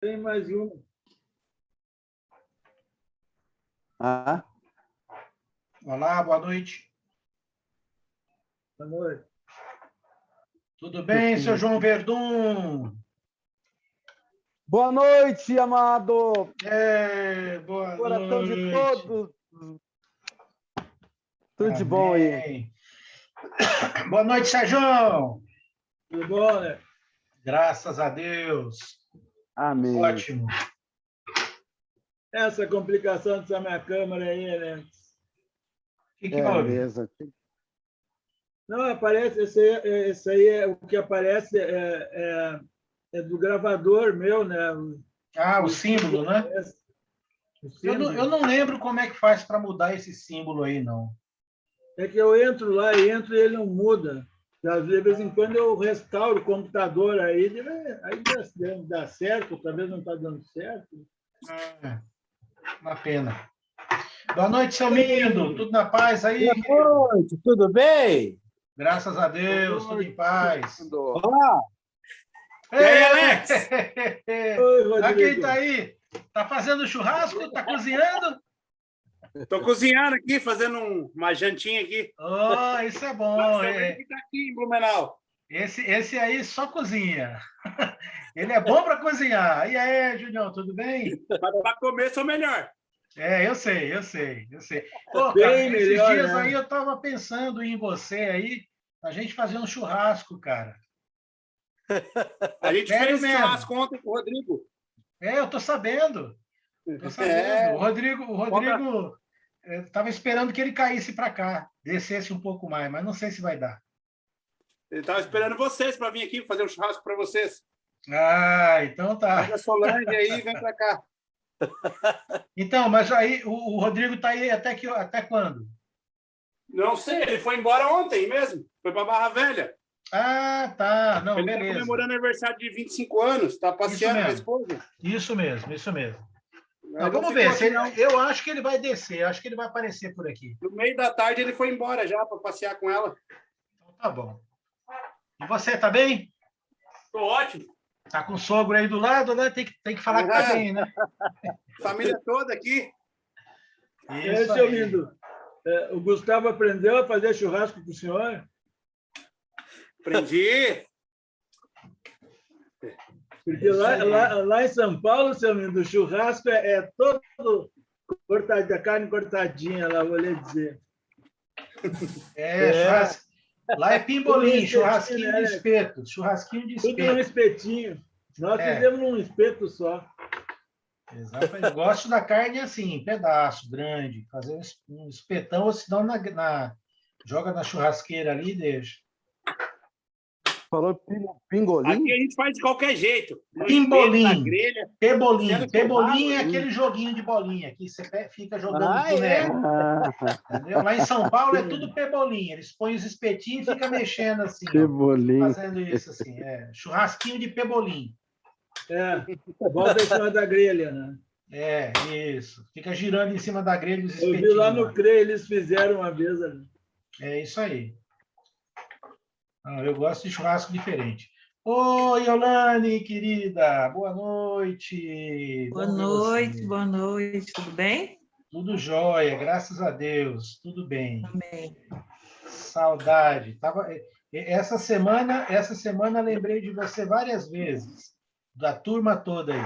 Tem mais uma. Ah, Olá, boa noite. Boa noite. Tudo bem, seu João Verdun? boa noite, amado. Boa Coração de noite. todos. Tudo de bom aí. Amém. Boa noite, Sérgio. Tudo bom, né? Graças a Deus. Amém. Ótimo. Essa complicação dessa minha câmera aí, né? O que houve? Beleza. Não, aparece, esse aí é o que aparece é do gravador meu, né? Ah, o símbolo, né? O Eu símbolo. não lembro como é que faz para mudar esse símbolo aí, não. É que eu entro lá e ele não muda. De vez em quando eu restauro o computador aí dá certo, talvez não está dando certo. Uma pena. Boa noite, seu Mindo. Tudo na paz aí? Boa noite, tudo bem? Graças a Deus, tudo em paz. Olá! E aí, Alex? Oi, Olha Rodrigo. quem tá aí. Tá fazendo churrasco? Tá cozinhando? Tô cozinhando aqui, fazendo uma jantinha aqui. Oh, isso é bom. Marcelo que tá aqui em Blumenau. Esse aí só cozinha. Ele é bom para cozinhar. E aí, Julião, tudo bem? Para comer, sou melhor. Eu sei. Pô, Bem cara, esses melhor, dias né? aí eu tava pensando em você aí, a gente fazer um churrasco, cara. A gente Sério fez mesmo. churrasco ontem com o Rodrigo. Eu tô sabendo. O Rodrigo estava esperando que ele caísse para cá, descesse um pouco mais, mas não sei se vai dar. Ele tava esperando vocês para vir aqui fazer um churrasco para vocês. Ah, então tá. Pega a Solange aí e vem para cá. Então, mas aí o Rodrigo tá aí até quando? Não sei, ele foi embora ontem mesmo. Foi para Barra Velha. Ah, tá. Não, Ele tá beleza. comemorando aniversário de 25 anos. Tá passeando com a esposa. Isso mesmo. Não, Ele vamos não ver. ficou aqui, não. Eu acho que ele vai descer, eu acho que ele vai aparecer por aqui. No meio da tarde ele foi embora já para passear com ela. Então tá bom. E você, tá bem? Tô ótimo. Tá com o sogro aí do lado, né? Tem que falar que tá bem, né? Família toda aqui. Isso Seu aí. lindo. O Gustavo aprendeu a fazer churrasco com o senhor? Aprendi. Porque lá em São Paulo, seu lindo, o churrasco é todo cortadinho, a carne cortadinha lá, vou lhe dizer. Churrasco. Lá é pimbolim, churrasquinho né? de espeto. Churrasquinho de Tudo num espeto. espetinho. Nós fizemos num espeto só. Exatamente. Eu gosto da carne assim, pedaço, grande. Fazer um espetão, ou senão joga na churrasqueira ali e deixa. Falou pingolim? Aqui a gente faz de qualquer jeito. No Pimbolim. espeto, na grelha. Pebolim. Sendo Pebolim é churrasco. aquele joguinho de bolinha que você fica jogando Ah, boneco. Ah, Entendeu? Lá em São Paulo é tudo pebolim. Eles põem os espetinhos e ficam mexendo assim. ó, pingolim. fazendo isso assim. Churrasquinho de pebolim. Volta em cima da grelha, né? Isso. Fica girando em cima da grelha os Eu espetinhos. vi lá no CRE, eles fizeram uma vez. Né? É isso aí. Eu gosto de churrasco diferente. Oi, Yolane, querida. Boa noite. Boa Bom ver noite, você. boa noite, tudo bem? Tudo jóia, graças a Deus. Tudo bem. Amém. Saudade. Essa semana lembrei de você várias vezes. Da turma toda aí.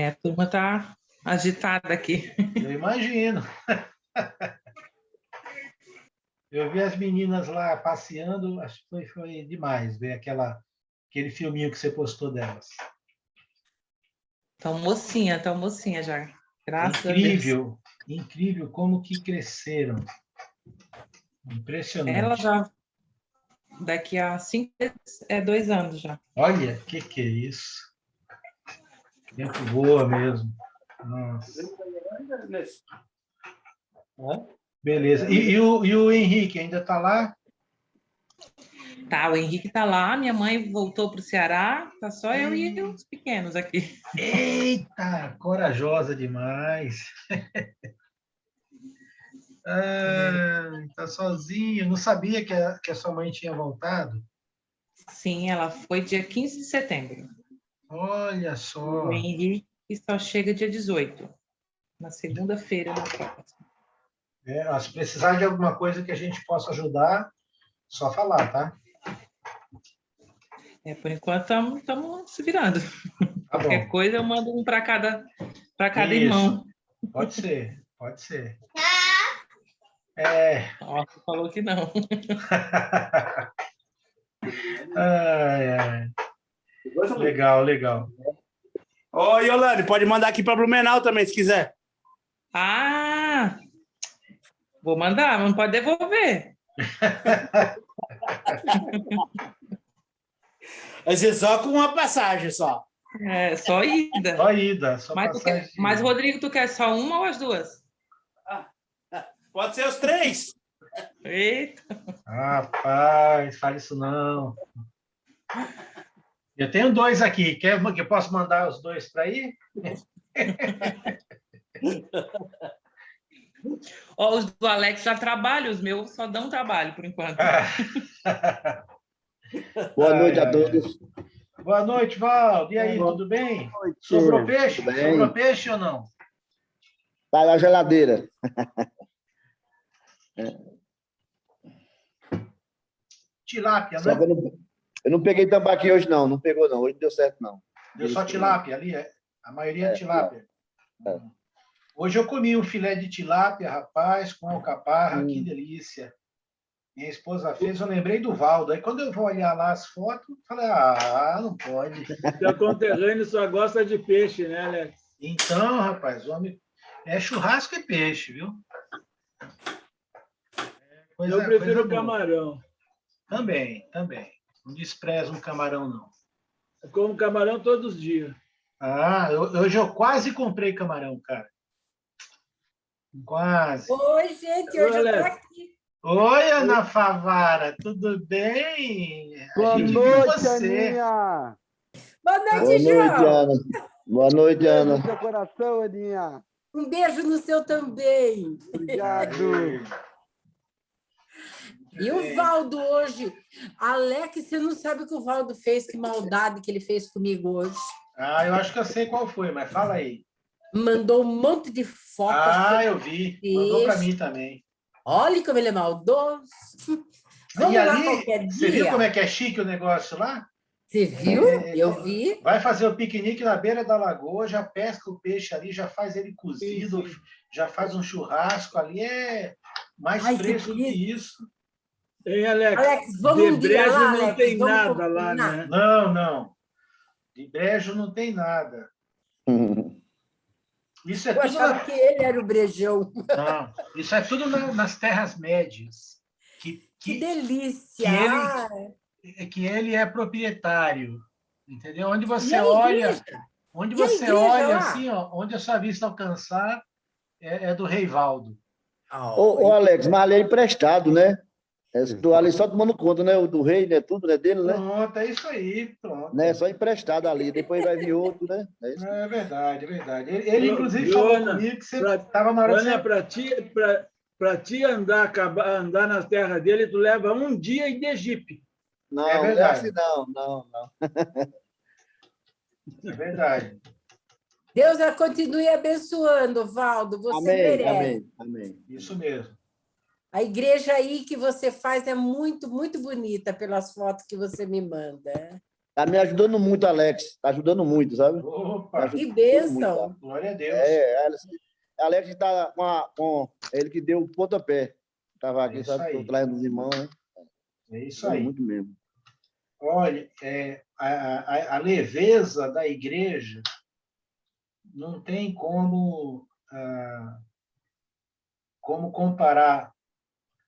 A turma está agitada aqui. Eu imagino. Eu vi as meninas lá passeando, acho que foi demais ver aquele filminho que você postou delas. Estão mocinha já. Graças a Deus. Incrível, incrível como que cresceram. Impressionante. Ela já, daqui a 5 meses, 2 anos já. Olha, que é isso? Tempo voa mesmo. Nossa. Beleza. E o Henrique ainda está lá? Tá, o Henrique está lá, minha mãe voltou para o Ceará, tá só eu e os pequenos aqui. Eita, corajosa demais. Tá sozinha. Não sabia que a sua mãe tinha voltado. Sim, ela foi dia 15 de setembro. Olha só. O Henrique só chega dia 18, na segunda-feira, na próxima. Se precisar de alguma coisa que a gente possa ajudar, só falar, tá? Por enquanto estamos se virando. Tá Qualquer bom. coisa eu mando um para cada Isso. irmão. Pode ser, pode ser. Ó, você falou que não. Legal, legal. Ô, Yolane, pode mandar aqui para Blumenau também, se quiser. Ah! Vou mandar, mas não pode devolver. Vai ser só com uma passagem só. Só ida. Só ida, só passagem. Mas, Rodrigo, tu quer só uma ou as duas? Pode ser os 3. Eita! Rapaz, fale isso não. Eu tenho 2 aqui. Quer que eu possa mandar os 2 para ir? Ó, os do Alex já trabalham, os meus só dão trabalho, por enquanto. Boa noite a todos. Boa noite, Valdo. E aí, tudo bem? Boa noite. Sobrou peixe? Tudo bem. Sobrou peixe ou não? Tá na geladeira. Tilápia, Só que né? eu não peguei tambaqui hoje, não. Não pegou, não. Hoje não deu certo, não. Deu só tilápia ali, é? A maioria é tilápia. É. Hoje eu comi um filé de tilápia, rapaz, com alcaparra, que delícia. Minha esposa fez, eu lembrei do Valdo. Aí quando eu vou olhar lá as fotos, eu falei, não pode. Seu conterrâneo só gosta de peixe, né, Alex? Então, rapaz, homem, churrasco e peixe, viu? Eu prefiro coisa boa. camarão. Também. Não desprezo um camarão, não. Eu como camarão todos os dias. Hoje eu quase comprei camarão, cara. Quase. Oi, gente, hoje eu tô Alex. aqui. Oi, Ana Favara, tudo bem? Boa A gente noite, viu você. Aninha. Boa noite, Boa noite, João. Ana. Boa noite, Beijo Ana. no seu coração, Aninha. Um beijo no seu também. Obrigado. E o Valdo hoje? Alex, você não sabe o que o Valdo fez, que maldade que ele fez comigo hoje. Eu acho que eu sei qual foi, mas fala aí. Mandou um monte de fotos. Eu vi. Mandou para mim também. Olha como ele é maldoso. Vamos E lá ali, qualquer você viu dia. como é que é chique o negócio lá? Você viu? Eu vi. Vai fazer o piquenique na beira da lagoa, já pesca o peixe ali, já faz ele cozido, já faz um churrasco ali, é mais Ai, que fresco que delícia. isso. Hein, Alex? Alex, vamos um de dia brejo lá, não Alex? tem Vamos nada lá, combinar? né? Não. De brejo não tem nada. Isso é Eu tudo achava que ele era o brejão. Não, isso é tudo nas terras médias. Que delícia! Que ele é proprietário. Entendeu? Onde você E a olha, igreja? onde E a você igreja olha lá? assim, ó, onde a sua vista alcançar é do Rei Valdo. Ô, Alex, mas ali é emprestado, né? Do ali só tomando conta, né? O do rei, né? Tudo, né? Dele, né? Pronto, é isso aí, pronto. Né? Só emprestado ali. Depois vai vir outro, né? É isso. É verdade, é verdade. Ele inclusive, Viu, falou Ana? comigo que você estava na hora de Ana, você... para ti andar nas terras dele, tu leva um dia em Egipe. Não, É não é verdade. assim, não. É verdade. Deus a continue abençoando, Valdo. Você merece. Amém. Isso mesmo. A igreja aí que você faz é muito, muito bonita pelas fotos que você me manda. Tá me ajudando muito, Alex. Tá ajudando muito, sabe? Opa, Que bênção! glória a Deus. Alex está com ele que deu o pontapé. Estava aqui, É isso sabe? aí. Estou trazendo os irmãos, né? É isso aí. Muito mesmo. Olha, a leveza da igreja não tem como comparar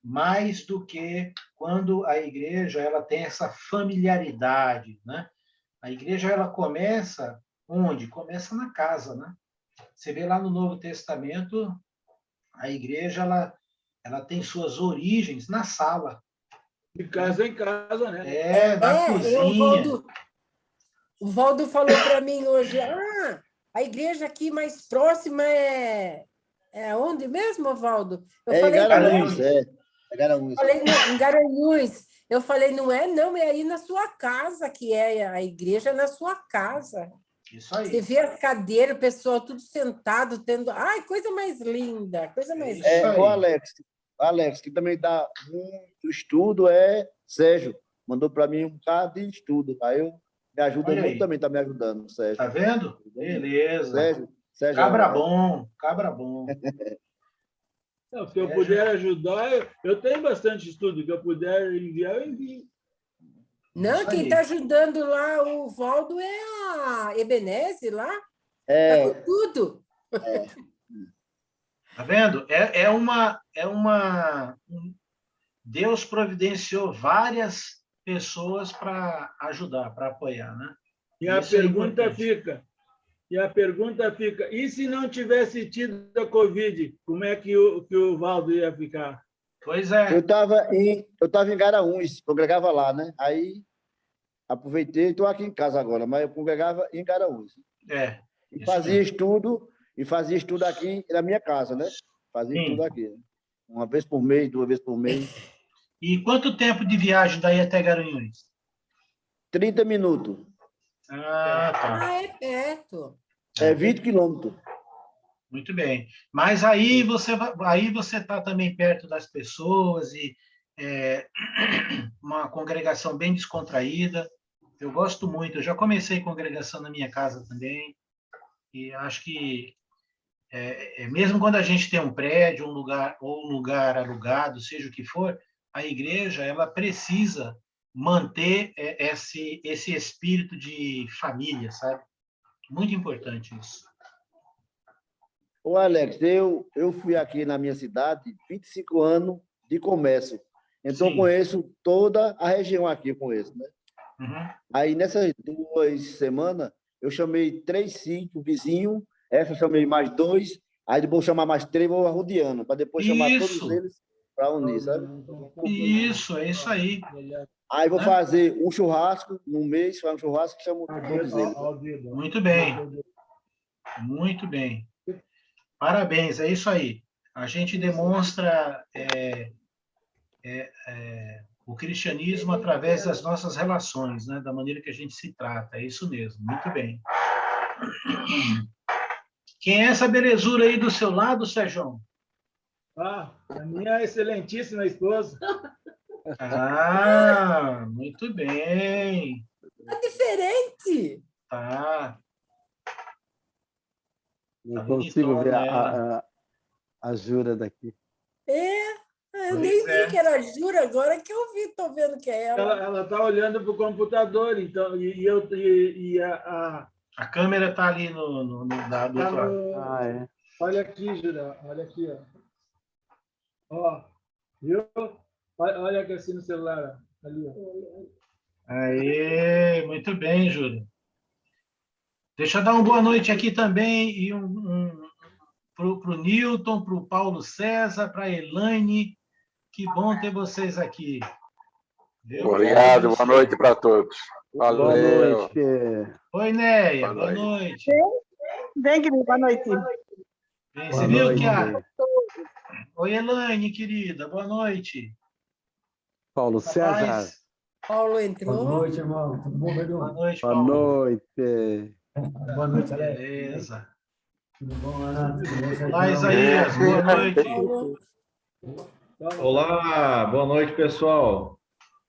mais do que quando a igreja ela tem essa familiaridade, né? A igreja ela começa onde? Começa na casa, né? Você vê lá no Novo Testamento, a igreja ela tem suas origens na sala. De casa em casa, né? Na cozinha. O Valdo falou para mim hoje, a igreja aqui mais próxima é onde mesmo, Valdo? Eu falei, Garanhuns, Garanhuns. falei em Garanhuns. Eu falei, não é não, é aí na sua casa, que é a igreja na sua casa. Isso aí. Você vê as cadeiras, o pessoal tudo sentado, tendo... Ai, coisa mais linda, coisa mais Isso linda. aí. O Alex, que também dá muito estudo, é Sérgio. Mandou para mim um bocado de estudo. Aí eu me ajuda Olha muito aí. também, está me ajudando, Sérgio. Tá vendo? Beleza. Sérgio. Cabra bom, cabra bom. Não, se eu puder ajudar, eu tenho bastante estudo. Que eu puder enviar, eu envio. Não, Isso quem aí. está ajudando lá, o Valdo, é a Ebeneze lá. É, Tá com tudo. Tá vendo? Deus providenciou várias pessoas para ajudar, para apoiar, né? E a Isso é pergunta importante. fica, e se não tivesse tido a Covid, como é que o Valdo ia ficar? Pois eu é. estava em Garanhuns, congregava lá, né? Aí aproveitei, estou aqui em casa agora, mas eu congregava em Garanhuns. É. E Isso fazia mesmo. estudo aqui na minha casa, né? Fazia Sim. estudo aqui. Uma vez por mês, 2 vezes por mês. E quanto tempo de viagem daí até Garanhuns? 30 minutos. Ah, tá. Ah, é perto. É 20 quilômetros. Muito bem. Mas aí você está também perto das pessoas e uma congregação bem descontraída. Eu gosto muito. Eu já comecei congregação na minha casa também e acho que mesmo quando a gente tem um prédio, um lugar alugado, seja o que for, a igreja ela precisa manter esse espírito de família, sabe? Muito importante isso. Ô, Alex, eu fui aqui na minha cidade 25 anos de comércio. Então, Sim. conheço toda a região aqui, eu conheço, né? Uhum. Aí, nessas 2 semanas, eu chamei 3 sítios vizinhos, essa eu chamei mais 2, aí depois chamar mais 3, vou arrodeando, para depois chamar todos Isso, eles para unir, sabe? isso, é isso aí. Aí vou Né? fazer um churrasco no mês, faz um churrasco que chamo todos eles. Muito bem, muito bem. Parabéns, é isso aí. A gente demonstra o cristianismo através das nossas relações, né? Da maneira que a gente se trata. É isso mesmo, muito bem. Quem é essa belezura aí do seu lado, Sérgio? Ah, a minha excelentíssima esposa. Ah, muito bem. É diferente. Tá. Não consigo ver bonitona ela. a Jura daqui. Eu Pois nem é. vi que era a Jura, agora que eu vi, tô vendo que é ela. Ela está olhando para o computador, então, A câmera está ali do outro lado. Ah, é. olha aqui, Jura, olha aqui, ó. Viu? Olha aqui assim no celular, ó. Ali, ó. Aê, muito bem, Júlio. Deixa eu dar uma boa noite aqui também e para o Newton, para o Paulo César, para a Elaine. Que bom ter vocês aqui. Viu? Obrigado, boa noite para todos. Valeu. Boa noite. Oi, Neia, Boa boa noite. Bem, querido, boa noite. Bem, Boa você viu noite. que Oi, Elaine, querida, boa noite. Paulo César. Rapaz, Paulo entrou. Boa noite, irmão. Tudo bom, Pedro? boa noite, Boa Paulo. noite. Boa noite, Alex. Beleza. Tudo bom, Ana? Tudo bom, Sérgio? Olá, Isaías, boa noite. Paulo. Olá, boa noite, pessoal.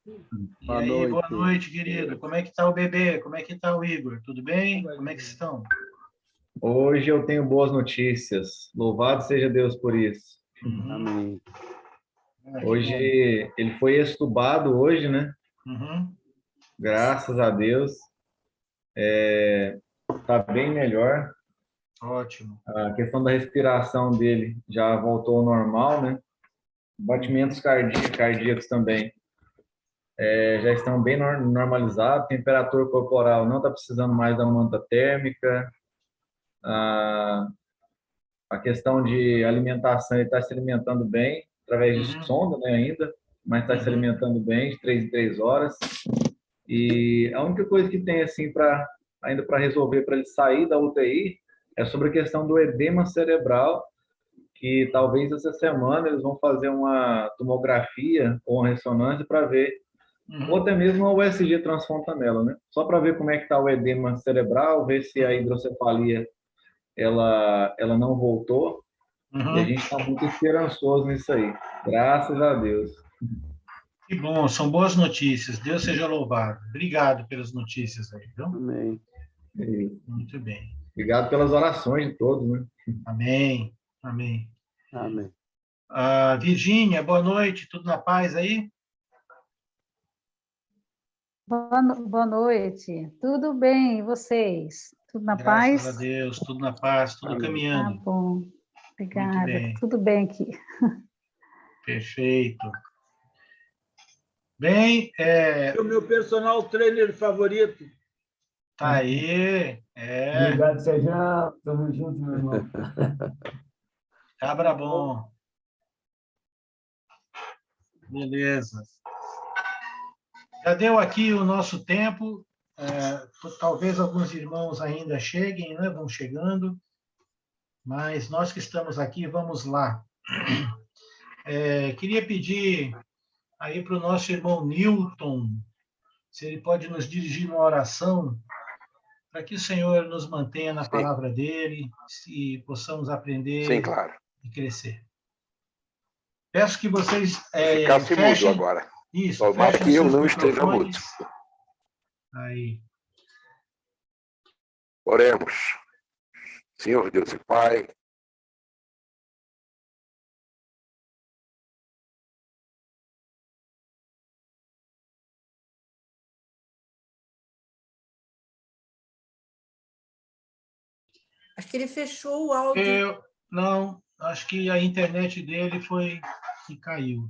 E Boa aí, noite. boa noite, querido. Como é que tá o bebê? Como é que tá o Igor? Tudo bem? Como é que estão? Hoje eu tenho boas notícias. Louvado seja Deus por isso. Amém. Hoje ele foi extubado hoje, né? Uhum. Graças a Deus. Tá bem melhor. Ótimo. A questão da respiração dele já voltou ao normal, né? Batimentos cardíacos também já estão bem normalizados. Temperatura corporal não está precisando mais da manta térmica. A questão de alimentação, ele está se alimentando bem, através de sonda, né, ainda, mas está se alimentando bem, de 3 em 3 horas. E a única coisa que tem, assim, ainda para resolver, para ele sair da UTI, é sobre a questão do edema cerebral, que talvez essa semana eles vão fazer uma tomografia ou uma ressonância para ver ou até mesmo a USG transfontanela, né? Só para ver como é que está o edema cerebral, ver se a hidrocefalia ela não voltou. E a gente está muito esperançoso nisso aí. Graças a Deus. Que bom, são boas notícias. Deus seja louvado. Obrigado pelas notícias aí, viu? Amém. Muito bem. Obrigado pelas orações de todos, né? Amém. Amém. Amém. Virgínia, boa noite. Tudo na paz aí? Boa noite. Tudo bem, e vocês? Tudo na paz? Graças a Deus, tudo na paz, tudo Amém. caminhando. Tá bom. Muito Obrigada. bem. Tudo bem aqui. Perfeito. Bem, É o meu personal trainer favorito. tá aí. Obrigado, Sérgio. Tamo junto, meu irmão. Cabra bom. Beleza. Já deu aqui o nosso tempo. Talvez alguns irmãos ainda cheguem, né? Vão chegando. Mas nós que estamos aqui, vamos lá. Queria pedir aí para o nosso irmão Newton, se ele pode nos dirigir uma oração, para que o Senhor nos mantenha na palavra dele e possamos aprender Sim, claro. e crescer. Peço que vocês Ficasse fechem... mudo agora. Isso, Tomara fechem que eu seus não esteja mudo. microfones. Aí. Oremos. Senhor Deus e Pai, Acho que ele fechou o áudio. Não, acho que a internet dele foi que caiu.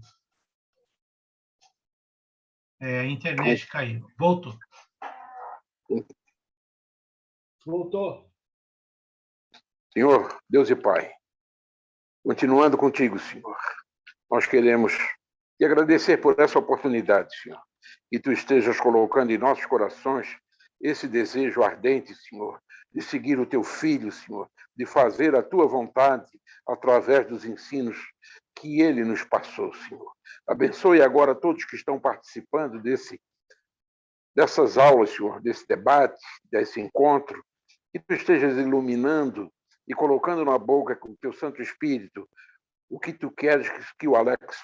A internet caiu. Voltou. Voltou. Senhor Deus e Pai, continuando contigo, Senhor, nós queremos te agradecer por essa oportunidade, Senhor, que tu estejas colocando em nossos corações esse desejo ardente, Senhor, de seguir o teu Filho, Senhor, de fazer a tua vontade através dos ensinos que ele nos passou, Senhor. Abençoe agora todos que estão participando dessas aulas, Senhor, desse debate, desse encontro, que tu estejas iluminando e colocando na boca com o teu Santo Espírito o que tu queres que o Alex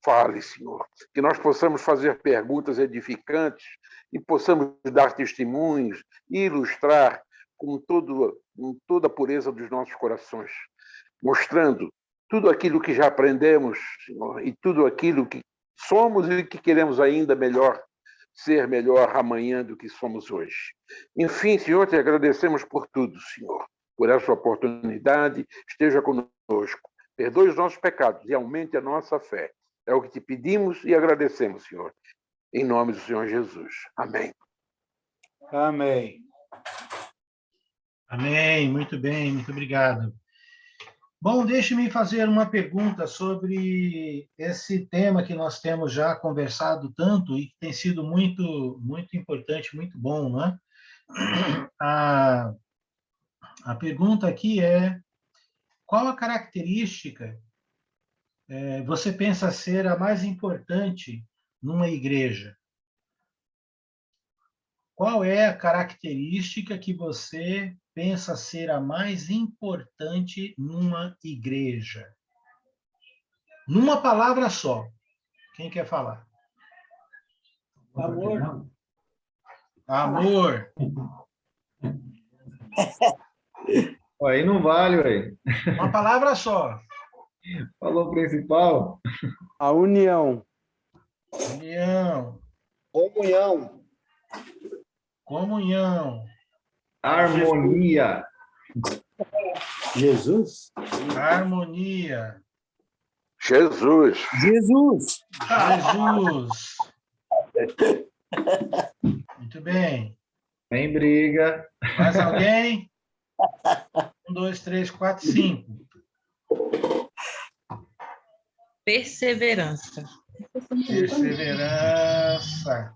fale, Senhor. Que nós possamos fazer perguntas edificantes e possamos dar testemunhos e ilustrar com toda a pureza dos nossos corações, mostrando tudo aquilo que já aprendemos, Senhor, e tudo aquilo que somos e que queremos ainda ser melhor amanhã do que somos hoje. Enfim, Senhor, te agradecemos por tudo, Senhor, por essa oportunidade. Esteja conosco, perdoe os nossos pecados e aumente a nossa fé. É o que te pedimos e agradecemos, Senhor. Em nome do Senhor Jesus. Amém. Amém. Amém, muito bem, muito obrigado. Bom, deixe-me fazer uma pergunta sobre esse tema que nós temos já conversado tanto e que tem sido muito, muito importante, muito bom, não é? A pergunta aqui é: qual a característica você pensa ser a mais importante numa igreja? Qual é a característica que você pensa ser a mais importante numa igreja? Numa palavra só. Quem quer falar? Amor. Amor. Aí não vale, ué. Uma palavra só. Falou o principal. A união. União. Comunhão. Comunhão. Harmonia. Jesus. Harmonia. Jesus. Jesus. Jesus. Muito bem. Sem briga. Mais alguém? 1, 2, 3, 4, 5. Perseverança. Perseverança.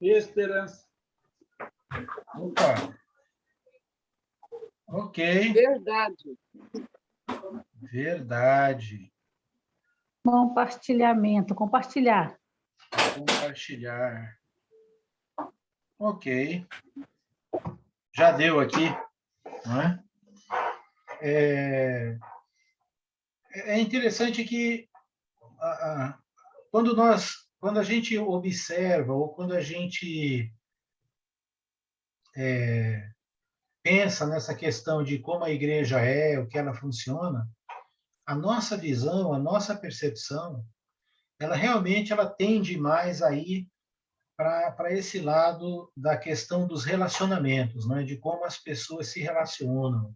Esperança. Opa. Ok. Verdade. Verdade. Compartilhamento, compartilhar. Compartilhar. Ok. Já deu aqui, não é? É interessante que quando a gente observa ou quando a gente pensa nessa questão de como a igreja é, o que ela funciona, a nossa visão, a nossa percepção, ela realmente tende mais aí para esse lado da questão dos relacionamentos, né? De como as pessoas se relacionam.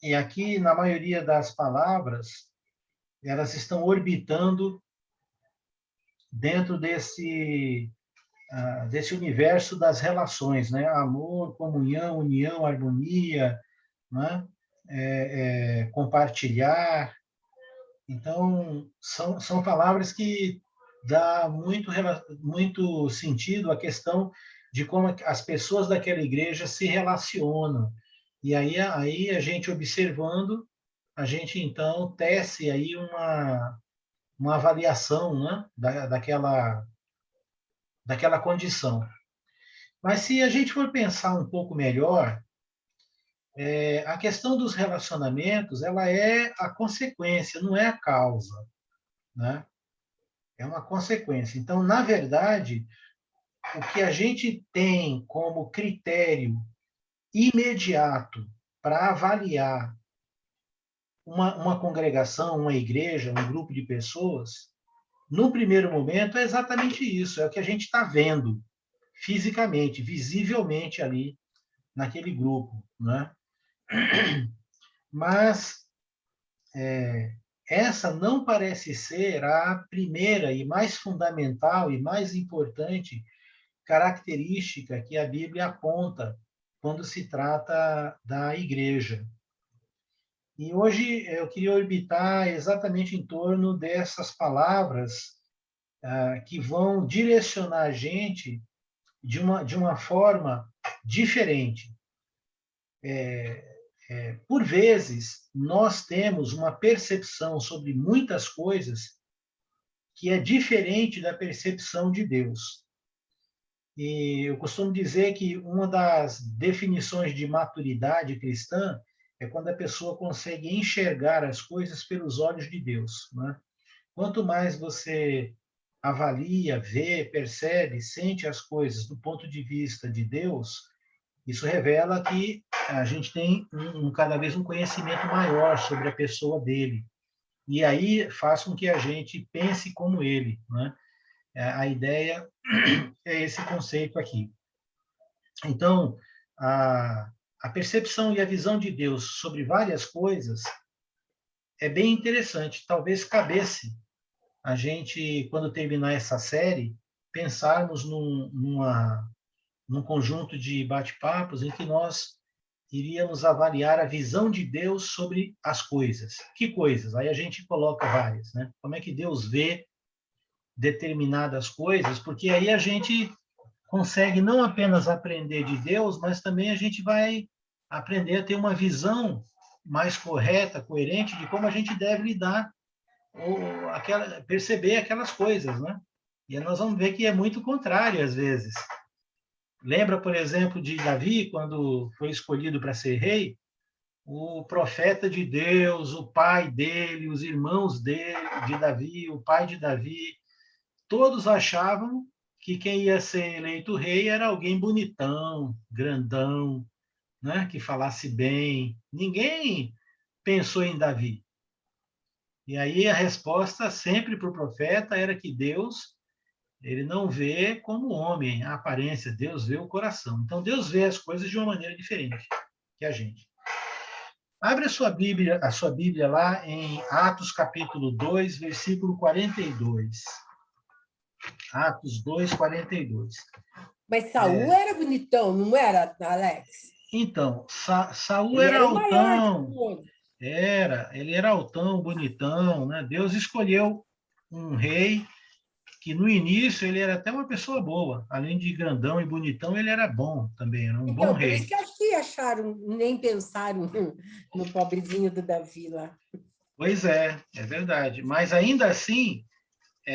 E aqui, na maioria das palavras, elas estão orbitando dentro desse universo das relações, né? Amor, comunhão, união, harmonia, né? Compartilhar. Então, são palavras que dá muito sentido à questão de como as pessoas daquela igreja se relacionam. E aí a gente observando, a gente então tece aí uma avaliação, né, daquela condição. Mas se a gente for pensar um pouco melhor, a questão dos relacionamentos, ela é a consequência, não é a causa, né? É uma consequência. Então, na verdade, o que a gente tem como critério imediato para avaliar uma congregação, uma igreja, um grupo de pessoas, no primeiro momento é exatamente isso, é o que a gente está vendo fisicamente, visivelmente ali naquele grupo, né? Mas essa não parece ser a primeira e mais fundamental e mais importante característica que a Bíblia aponta quando se trata da igreja. E hoje eu queria orbitar exatamente em torno dessas palavras que vão direcionar a gente de uma forma diferente. Por vezes, nós temos uma percepção sobre muitas coisas que é diferente da percepção de Deus. E eu costumo dizer que uma das definições de maturidade cristã é quando a pessoa consegue enxergar as coisas pelos olhos de Deus, né? Quanto mais você avalia, vê, percebe, sente as coisas do ponto de vista de Deus, isso revela que a gente tem cada vez um conhecimento maior sobre a pessoa dele. E aí faz com que a gente pense como ele, né? A ideia é esse conceito aqui. Então, a percepção e a visão de Deus sobre várias coisas é bem interessante. Talvez cabesse a gente, quando terminar essa série, pensarmos num conjunto de bate-papos em que nós iríamos avaliar a visão de Deus sobre as coisas. Que coisas? Aí a gente coloca várias, né? Como é que Deus vê determinadas coisas? Porque aí a gente consegue não apenas aprender de Deus, mas também a gente vai aprender a ter uma visão mais correta, coerente de como a gente deve lidar ou perceber aquelas coisas, né? E aí nós vamos ver que é muito contrário às vezes. Lembra, por exemplo, de Davi, quando foi escolhido para ser rei? O profeta de Deus, o pai dele, os irmãos dele, de Davi, o pai de Davi, todos achavam que quem ia ser eleito rei era alguém bonitão, grandão, né? Que falasse bem. Ninguém pensou em Davi. E aí a resposta sempre para o profeta era que Deus, ele não vê como homem a aparência, Deus vê o coração. Então Deus vê as coisas de uma maneira diferente que a gente. Abre a sua Bíblia lá em Atos capítulo 2, versículo 42. Atos 2, 42. Mas Saul era bonitão, não era, Alex? Então, Saul era altão. Ele era altão, bonitão, né? Deus escolheu um rei que no início ele era até uma pessoa boa. Além de grandão e bonitão, ele era bom também, era um bom rei. Por isso que acho que nem pensaram no pobrezinho do Davi lá. Pois é verdade. Mas ainda assim,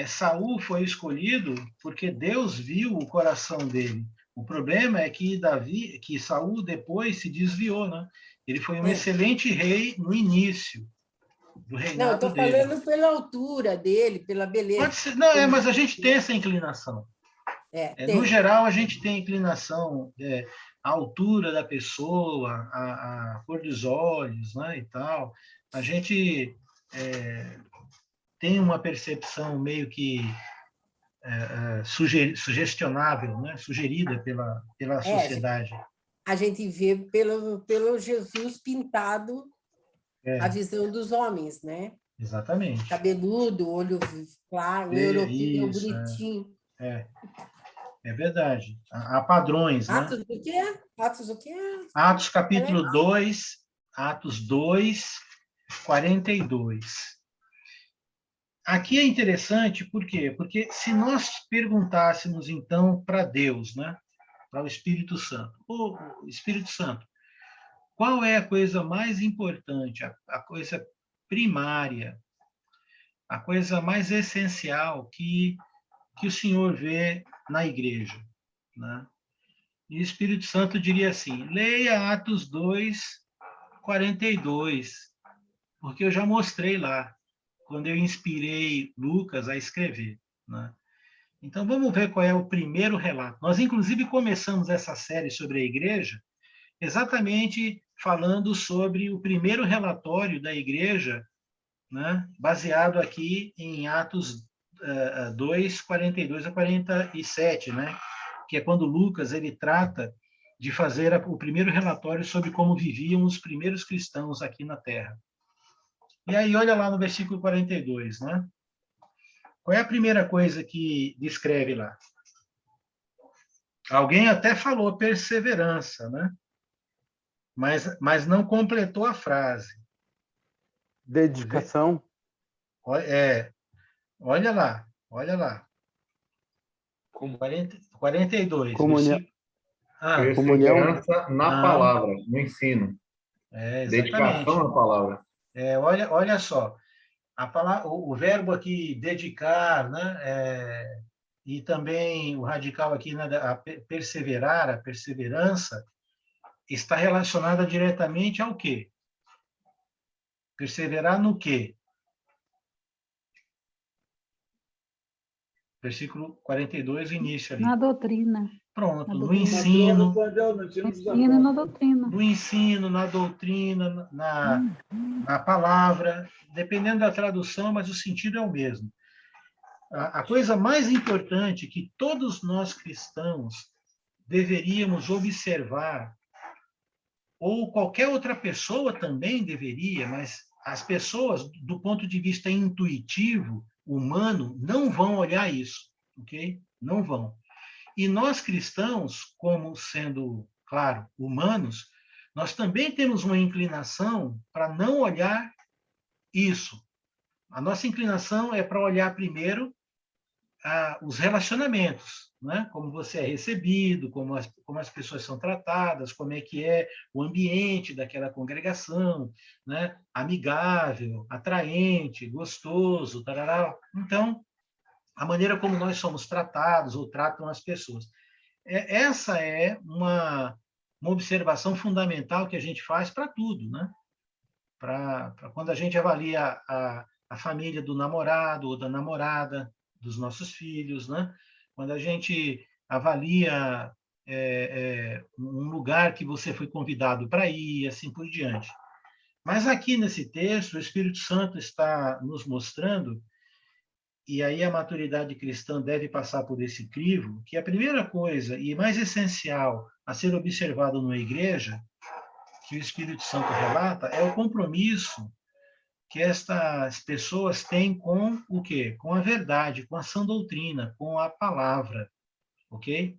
Saul foi escolhido porque Deus viu o coração dele. O problema é que Saul depois se desviou, né? Ele foi um excelente rei no início do Não, eu reinado estou dele. falando pela altura dele, pela beleza. Pode ser, não, mas a gente tem essa inclinação. No geral, a gente tem inclinação à altura da pessoa, a cor dos olhos, né, e tal. A gente tem uma percepção meio que sugestionável, né, sugerida pela sociedade. A gente vê pelo Jesus pintado a visão dos homens, né? Exatamente. Cabeludo, olho claro, europeu, bonitinho. É verdade. Há padrões, né? Atos do quê? Atos o quê? Atos capítulo 2, Atos 2, 42. Aqui é interessante, por quê? Porque se nós perguntássemos, então, para Deus, né? Para o Espírito Santo, Espírito Santo, qual é a coisa mais importante, a coisa primária, a coisa mais essencial que o Senhor vê na igreja, né? E o Espírito Santo diria assim: leia Atos 2, 42, porque eu já mostrei lá, quando eu inspirei Lucas a escrever, né? Então, vamos ver qual é o primeiro relato. Nós, inclusive, começamos essa série sobre a igreja exatamente falando sobre o primeiro relatório da igreja, né, baseado aqui em Atos 2, 42 a 47, né, que é quando Lucas ele trata de fazer o primeiro relatório sobre como viviam os primeiros cristãos aqui na Terra. E aí, olha lá no versículo 42, né? Qual é a primeira coisa que descreve lá? Alguém até falou perseverança, né? Mas não completou a frase. Dedicação. Olha lá. 42. Comunhão. Perseverança na palavra, no ensino. Dedicação na palavra. Olha só. O verbo aqui, dedicar, né? E também o radical aqui, né, a perseverar, a perseverança, está relacionada diretamente ao quê? Perseverar no quê? Versículo 42, início ali. Na doutrina. Pronto, Na no doutrina. ensino. Ensino e na doutrina. No ensino, na doutrina, na palavra, dependendo da tradução, mas o sentido é o mesmo. A coisa mais importante que todos nós cristãos deveríamos observar, ou qualquer outra pessoa também deveria, mas as pessoas, do ponto de vista intuitivo, humano, não vão olhar isso, ok? Não vão. E nós cristãos, como sendo, claro, humanos, nós também temos uma inclinação para não olhar isso. A nossa inclinação é para olhar primeiro os relacionamentos, né? Como você é recebido, como as pessoas são tratadas, como é que é o ambiente daquela congregação, né? Amigável, atraente, gostoso, tarará. Então, a maneira como nós somos tratados ou tratam as pessoas. Essa é uma observação fundamental que a gente faz para tudo, né? Para quando a gente avalia a família do namorado ou da namorada, dos nossos filhos, né? Quando a gente avalia um lugar que você foi convidado para ir, assim por diante. Mas aqui nesse texto, o Espírito Santo está nos mostrando, e aí a maturidade cristã deve passar por esse crivo, que a primeira coisa e mais essencial a ser observado numa igreja, que o Espírito Santo relata, é o compromisso que estas pessoas têm com o quê? Com a verdade, com a sã doutrina, com a palavra, ok?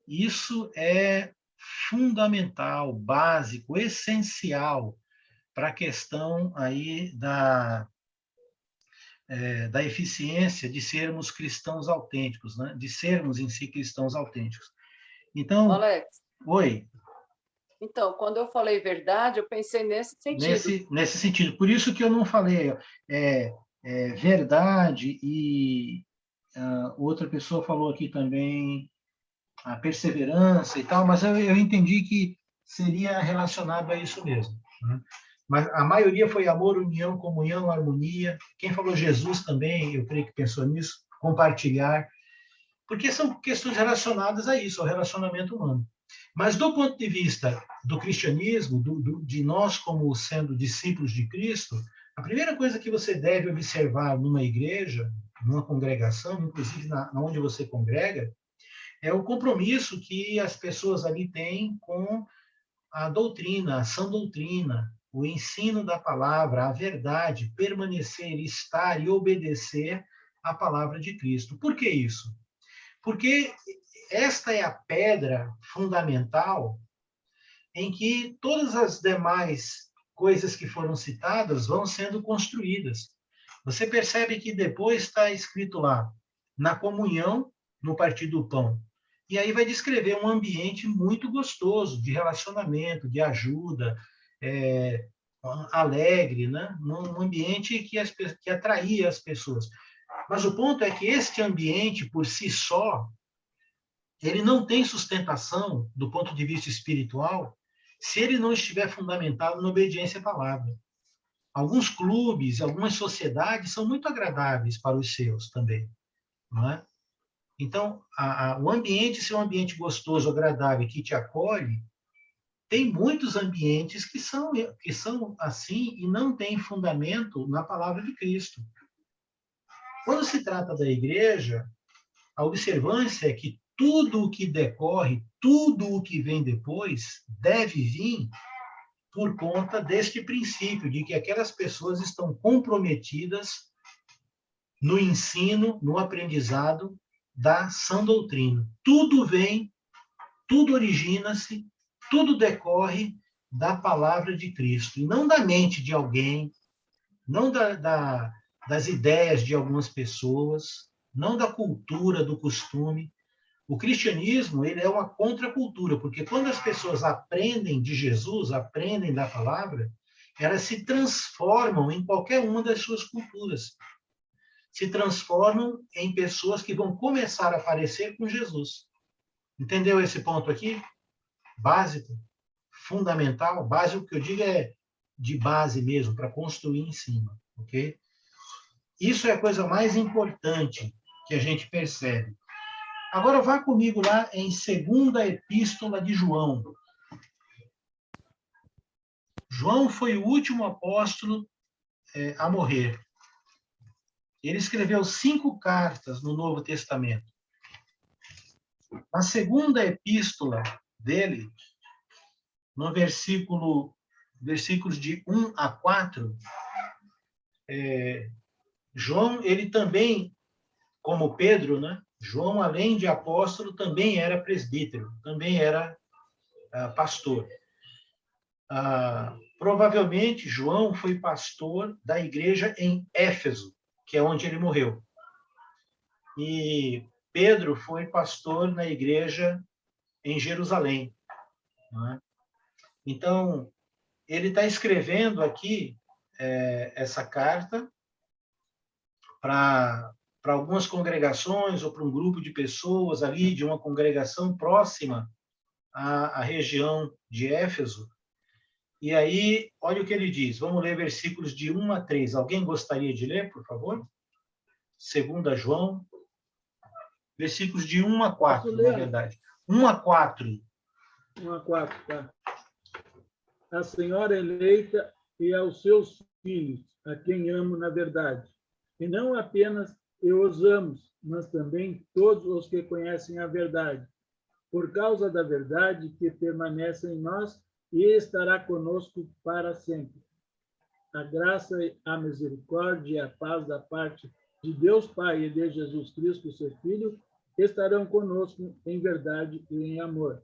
Isso é fundamental, básico, essencial para a questão aí da eficiência de sermos cristãos autênticos, né? De sermos em si cristãos autênticos. Então, Alex. Oi. Então, quando eu falei verdade, eu pensei nesse sentido. Nesse sentido. Por isso que eu não falei verdade e outra pessoa falou aqui também a perseverança e tal, mas eu entendi que seria relacionado a isso mesmo, né? Mas a maioria foi amor, união, comunhão, harmonia. Quem falou Jesus também, eu creio que pensou nisso, compartilhar, porque são questões relacionadas a isso, ao relacionamento humano. Mas do ponto de vista do cristianismo, de nós como sendo discípulos de Cristo, a primeira coisa que você deve observar numa igreja, numa congregação, inclusive onde você congrega, é o compromisso que as pessoas ali têm com a doutrina, a sã doutrina, o ensino da palavra, a verdade, permanecer, estar e obedecer à palavra de Cristo. Por que isso? Porque esta é a pedra fundamental em que todas as demais coisas que foram citadas vão sendo construídas. Você percebe que depois está escrito lá, na comunhão, no partir do pão. E aí vai descrever um ambiente muito gostoso, de relacionamento, de ajuda, alegre, né? Um ambiente que atraía as pessoas. Mas o ponto é que este ambiente, por si só, ele não tem sustentação, do ponto de vista espiritual, se ele não estiver fundamentado na obediência à palavra. Alguns clubes, algumas sociedades são muito agradáveis para os seus também, não é? Então, o ambiente ser um ambiente gostoso, agradável, que te acolhe, tem muitos ambientes que são assim e não têm fundamento na palavra de Cristo. Quando se trata da igreja, a observância é que tudo o que decorre, tudo o que vem depois, deve vir por conta deste princípio, de que aquelas pessoas estão comprometidas no ensino, no aprendizado da sã doutrina. Tudo vem, tudo origina-se, tudo decorre da palavra de Cristo, e não da mente de alguém, não das ideias de algumas pessoas, não da cultura, do costume. O cristianismo, ele é uma contracultura, porque quando as pessoas aprendem de Jesus, aprendem da palavra, elas se transformam em qualquer uma das suas culturas. Se transformam em pessoas que vão começar a parecer com Jesus. Entendeu esse ponto aqui? Básico, fundamental. Básico que eu digo é de base mesmo, para construir em cima, ok? Isso é a coisa mais importante que a gente percebe. Agora vá comigo lá em 2ª Epístola de João. João foi o último apóstolo a morrer. Ele escreveu 5 cartas no Novo Testamento. Na 2ª epístola dele, no versículos de 1 a 4, João, ele também, como Pedro, né? João, além de apóstolo, também era presbítero, também era pastor. Provavelmente, João foi pastor da igreja em Éfeso, que é onde ele morreu. E Pedro foi pastor na igreja em Jerusalém, não é? Então, ele está escrevendo aqui essa carta para algumas congregações ou para um grupo de pessoas ali de uma congregação próxima à região de Éfeso. E aí, olha o que ele diz. Vamos ler versículos de 1 a 3. Alguém gostaria de ler, por favor? 2 João, versículos de 1 a 4, na verdade. 1 a 4. 1 a 4, tá. A senhora eleita e aos seus filhos, a quem amo na verdade. E não apenas eu os amo, mas também todos os que conhecem a verdade. Por causa da verdade que permanece em nós e estará conosco para sempre. A graça, a misericórdia e a paz da parte de Deus Pai e de Jesus Cristo, seu Filho, estarão conosco em verdade e em amor.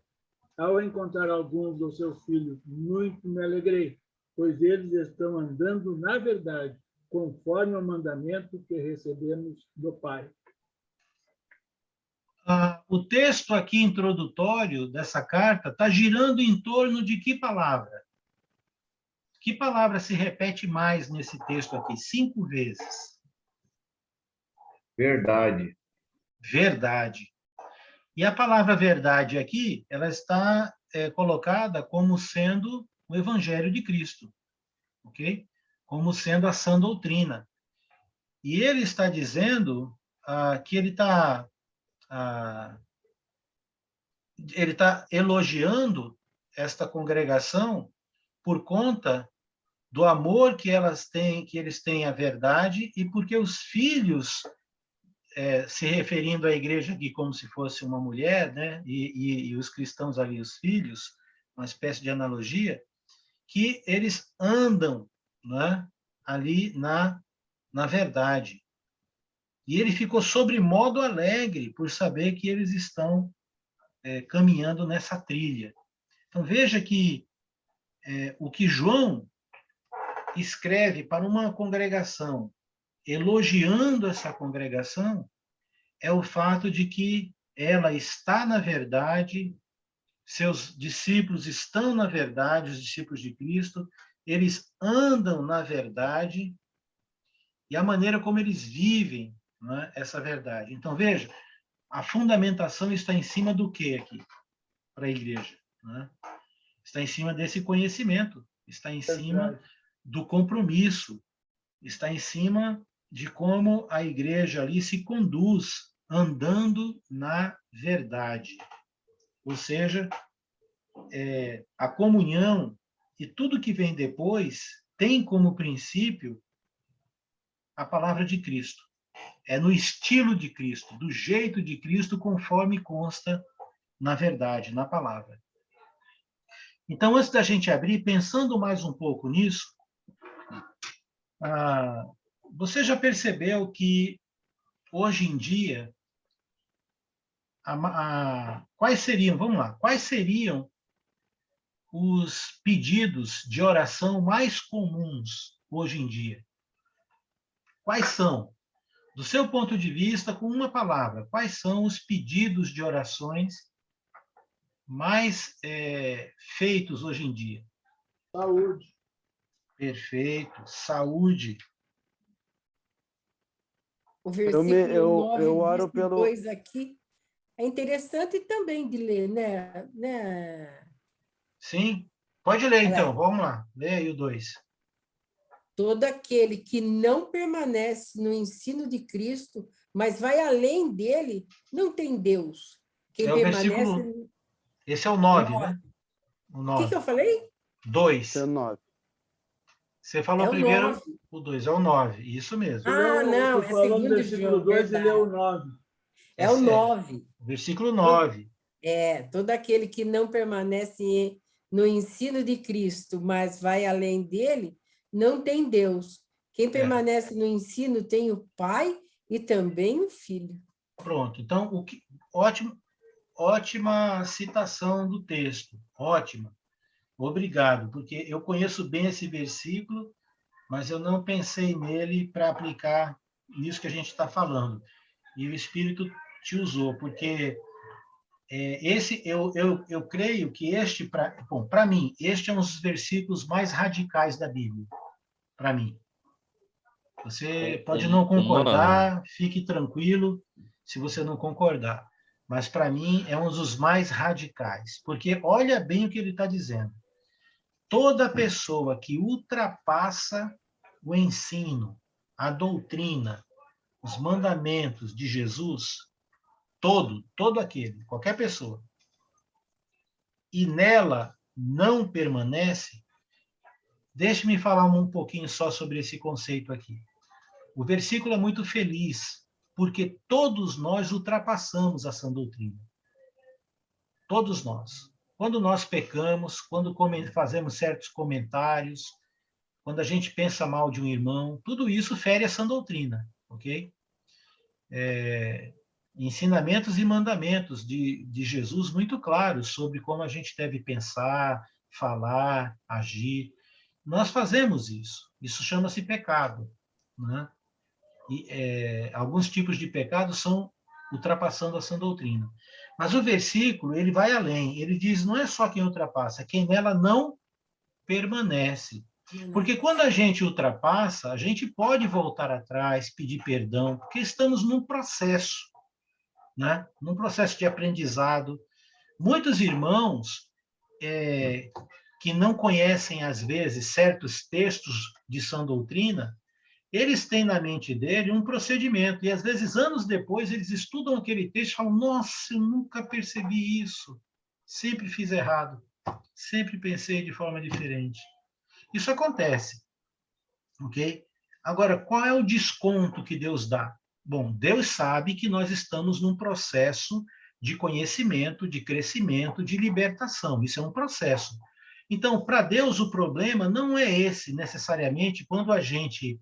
Ao encontrar alguns dos seus filhos, muito me alegrei, pois eles estão andando na verdade, conforme o mandamento que recebemos do Pai. O texto aqui introdutório dessa carta está girando em torno de que palavra? Que palavra se repete mais nesse texto aqui? 5 vezes. Verdade. Verdade. E a palavra verdade aqui, ela está colocada como sendo o Evangelho de Cristo, ok? Como sendo a sã doutrina. E ele está dizendo que ele está elogiando esta congregação por conta do amor que eles têm à verdade e porque os filhos, se referindo à igreja aqui como se fosse uma mulher, né? E os cristãos ali, os filhos, uma espécie de analogia, que eles andam, né? Ali na verdade. E ele ficou sobremodo alegre por saber que eles estão caminhando nessa trilha. Então, veja que o que João escreve para uma congregação, elogiando essa congregação, é o fato de que ela está na verdade, seus discípulos estão na verdade, os discípulos de Cristo, eles andam na verdade, e a maneira como eles vivem, né, essa verdade. Então, veja, a fundamentação está em cima do que aqui, para a igreja? Né? Está em cima desse conhecimento, está em cima do compromisso, está em cima de como a igreja ali se conduz, andando na verdade. Ou seja, a comunhão e tudo que vem depois tem como princípio a palavra de Cristo. É no estilo de Cristo, do jeito de Cristo, conforme consta na verdade, na palavra. Então, antes da gente abrir, pensando mais um pouco nisso, você já percebeu que, hoje em dia, quais seriam os pedidos de oração mais comuns hoje em dia? Quais são? Do seu ponto de vista, com uma palavra, quais são os pedidos de orações mais feitos hoje em dia? Saúde. Perfeito. Saúde. O versículo 9 eu oro pelo... 2 aqui é interessante também de ler, né? Sim. Pode ler, então. Vamos lá. Lê aí o 2. Todo aquele que não permanece no ensino de Cristo, mas vai além dele, não tem Deus. Quem permanece... versículo... Esse é o 9, né? O 9. O que eu falei? 2. Esse é o 9. Você falou primeiro o 2, é o 9. Isso mesmo. Não, é segundo versículo 2, ele é o 9. É o 9. Versículo 9. Todo aquele que não permanece no ensino de Cristo, mas vai além dele, não tem Deus. Quem permanece no ensino tem o Pai e também o Filho. Pronto. Então, ótima citação do texto. Ótima. Obrigado, porque eu conheço bem esse versículo, mas eu não pensei nele para aplicar nisso que a gente está falando. E o Espírito te usou, porque eu creio que para mim, este é um dos versículos mais radicais da Bíblia. Para mim. Você pode não concordar, fique tranquilo se você não concordar. Mas, para mim, é um dos mais radicais. Porque olha bem o que ele está dizendo. Toda pessoa que ultrapassa o ensino, a doutrina, os mandamentos de Jesus, todo aquele, qualquer pessoa, e nela não permanece, deixe-me falar um pouquinho só sobre esse conceito aqui. O versículo é muito feliz, porque todos nós ultrapassamos a sã doutrina. Todos nós. Quando nós pecamos, quando fazemos certos comentários, quando a gente pensa mal de um irmão, tudo isso fere a sã doutrina, ok? Ensinamentos e mandamentos de Jesus muito claros sobre como a gente deve pensar, falar, agir. Nós fazemos isso. Isso chama-se pecado, né? E alguns tipos de pecado são ultrapassando a sã doutrina. Mas o versículo, ele vai além. Ele diz, não é só quem ultrapassa, é quem nela não permanece. Porque quando a gente ultrapassa, a gente pode voltar atrás, pedir perdão, porque estamos num processo, né? Num processo de aprendizado. Muitos irmãos que não conhecem, às vezes, certos textos de sã doutrina, eles têm na mente dele um procedimento, e às vezes, anos depois, eles estudam aquele texto e falam, nossa, eu nunca percebi isso, sempre fiz errado, sempre pensei de forma diferente. Isso acontece, ok? Agora, qual é o desconto que Deus dá? Bom, Deus sabe que nós estamos num processo de conhecimento, de crescimento, de libertação. Isso é um processo. Então, para Deus, o problema não é esse, necessariamente, quando a gente,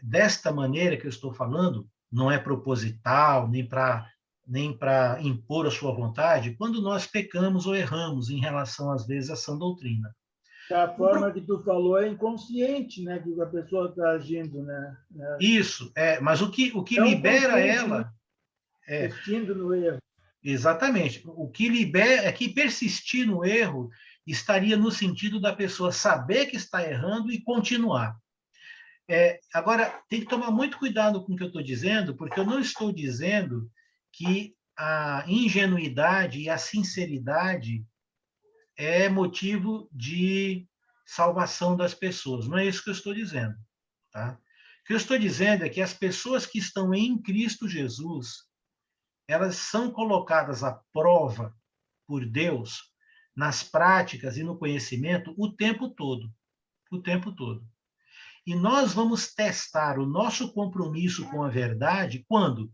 desta maneira que eu estou falando, não é proposital, nem para impor a sua vontade, quando nós pecamos ou erramos em relação, às vezes, à sã doutrina. A forma que tu falou é inconsciente, né? Que a pessoa está agindo, né? Isso, mas o que libera ela... Persistindo no erro. Exatamente. O que libera é que persistir no erro estaria no sentido da pessoa saber que está errando e continuar. Agora, tem que tomar muito cuidado com o que eu estou dizendo, porque eu não estou dizendo que a ingenuidade e a sinceridade é motivo de salvação das pessoas. Não é isso que eu estou dizendo. Tá? O que eu estou dizendo é que as pessoas que estão em Cristo Jesus, elas são colocadas à prova por Deus nas práticas e no conhecimento o tempo todo. O tempo todo. E nós vamos testar o nosso compromisso com a verdade quando?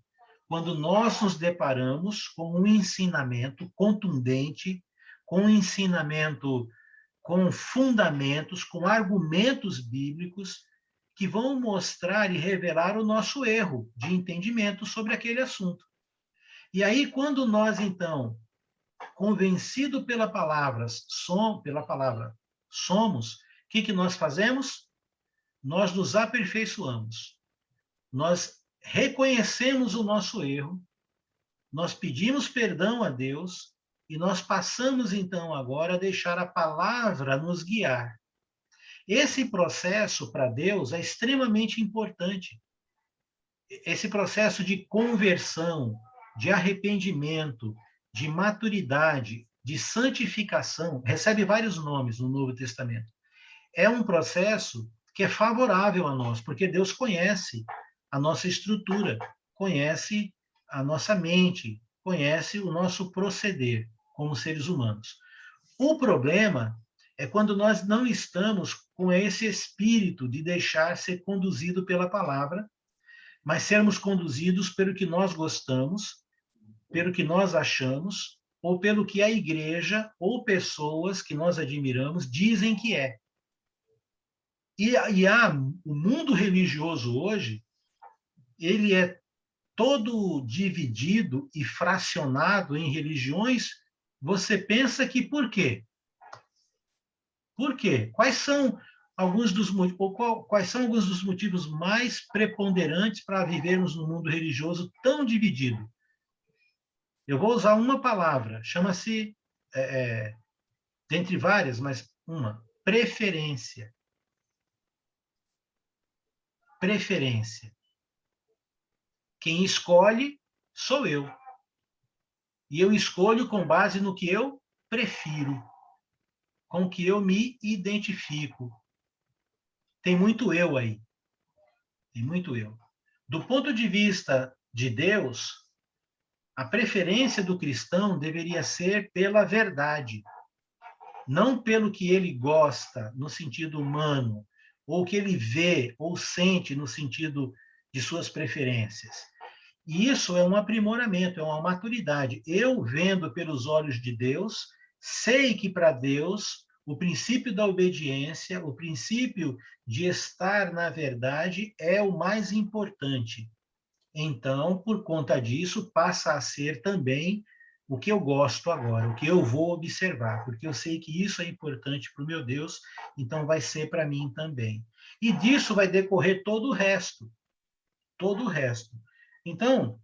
Quando nós nos deparamos com um ensinamento contundente, com um ensinamento com fundamentos, com argumentos bíblicos que vão mostrar e revelar o nosso erro de entendimento sobre aquele assunto. E aí, quando nós, então, convencido pela palavra, somos, o que nós fazemos? Nós nos aperfeiçoamos. Nós reconhecemos o nosso erro, nós pedimos perdão a Deus e nós passamos, então, agora a deixar a palavra nos guiar. Esse processo, para Deus, é extremamente importante. Esse processo de conversão, de arrependimento, de maturidade, de santificação, recebe vários nomes no Novo Testamento. É um processo que é favorável a nós, porque Deus conhece a nossa estrutura, conhece a nossa mente, conhece o nosso proceder como seres humanos. O problema é quando nós não estamos com esse espírito de deixar ser conduzido pela palavra, mas sermos conduzidos pelo que nós gostamos, pelo que nós achamos, ou pelo que a igreja ou pessoas que nós admiramos dizem que é. E o mundo religioso hoje, ele é todo dividido e fracionado em religiões. Você pensa que por quê? Por quê? Quais são alguns dos motivos mais preponderantes para vivermos num mundo religioso tão dividido? Eu vou usar uma palavra, chama-se, dentre várias, mas uma, preferência. Preferência. Quem escolhe sou eu. E eu escolho com base no que eu prefiro, com o que eu me identifico. Tem muito eu aí. Tem muito eu. Do ponto de vista de Deus, a preferência do cristão deveria ser pela verdade, não pelo que ele gosta, no sentido humano, ou que ele vê ou sente no sentido de suas preferências. E isso é um aprimoramento, é uma maturidade. Eu, vendo pelos olhos de Deus, sei que para Deus o princípio da obediência, o princípio de estar na verdade é o mais importante. Então, por conta disso, passa a ser também o que eu gosto agora, o que eu vou observar, porque eu sei que isso é importante para o meu Deus, então vai ser para mim também. E disso vai decorrer todo o resto. Todo o resto. Então,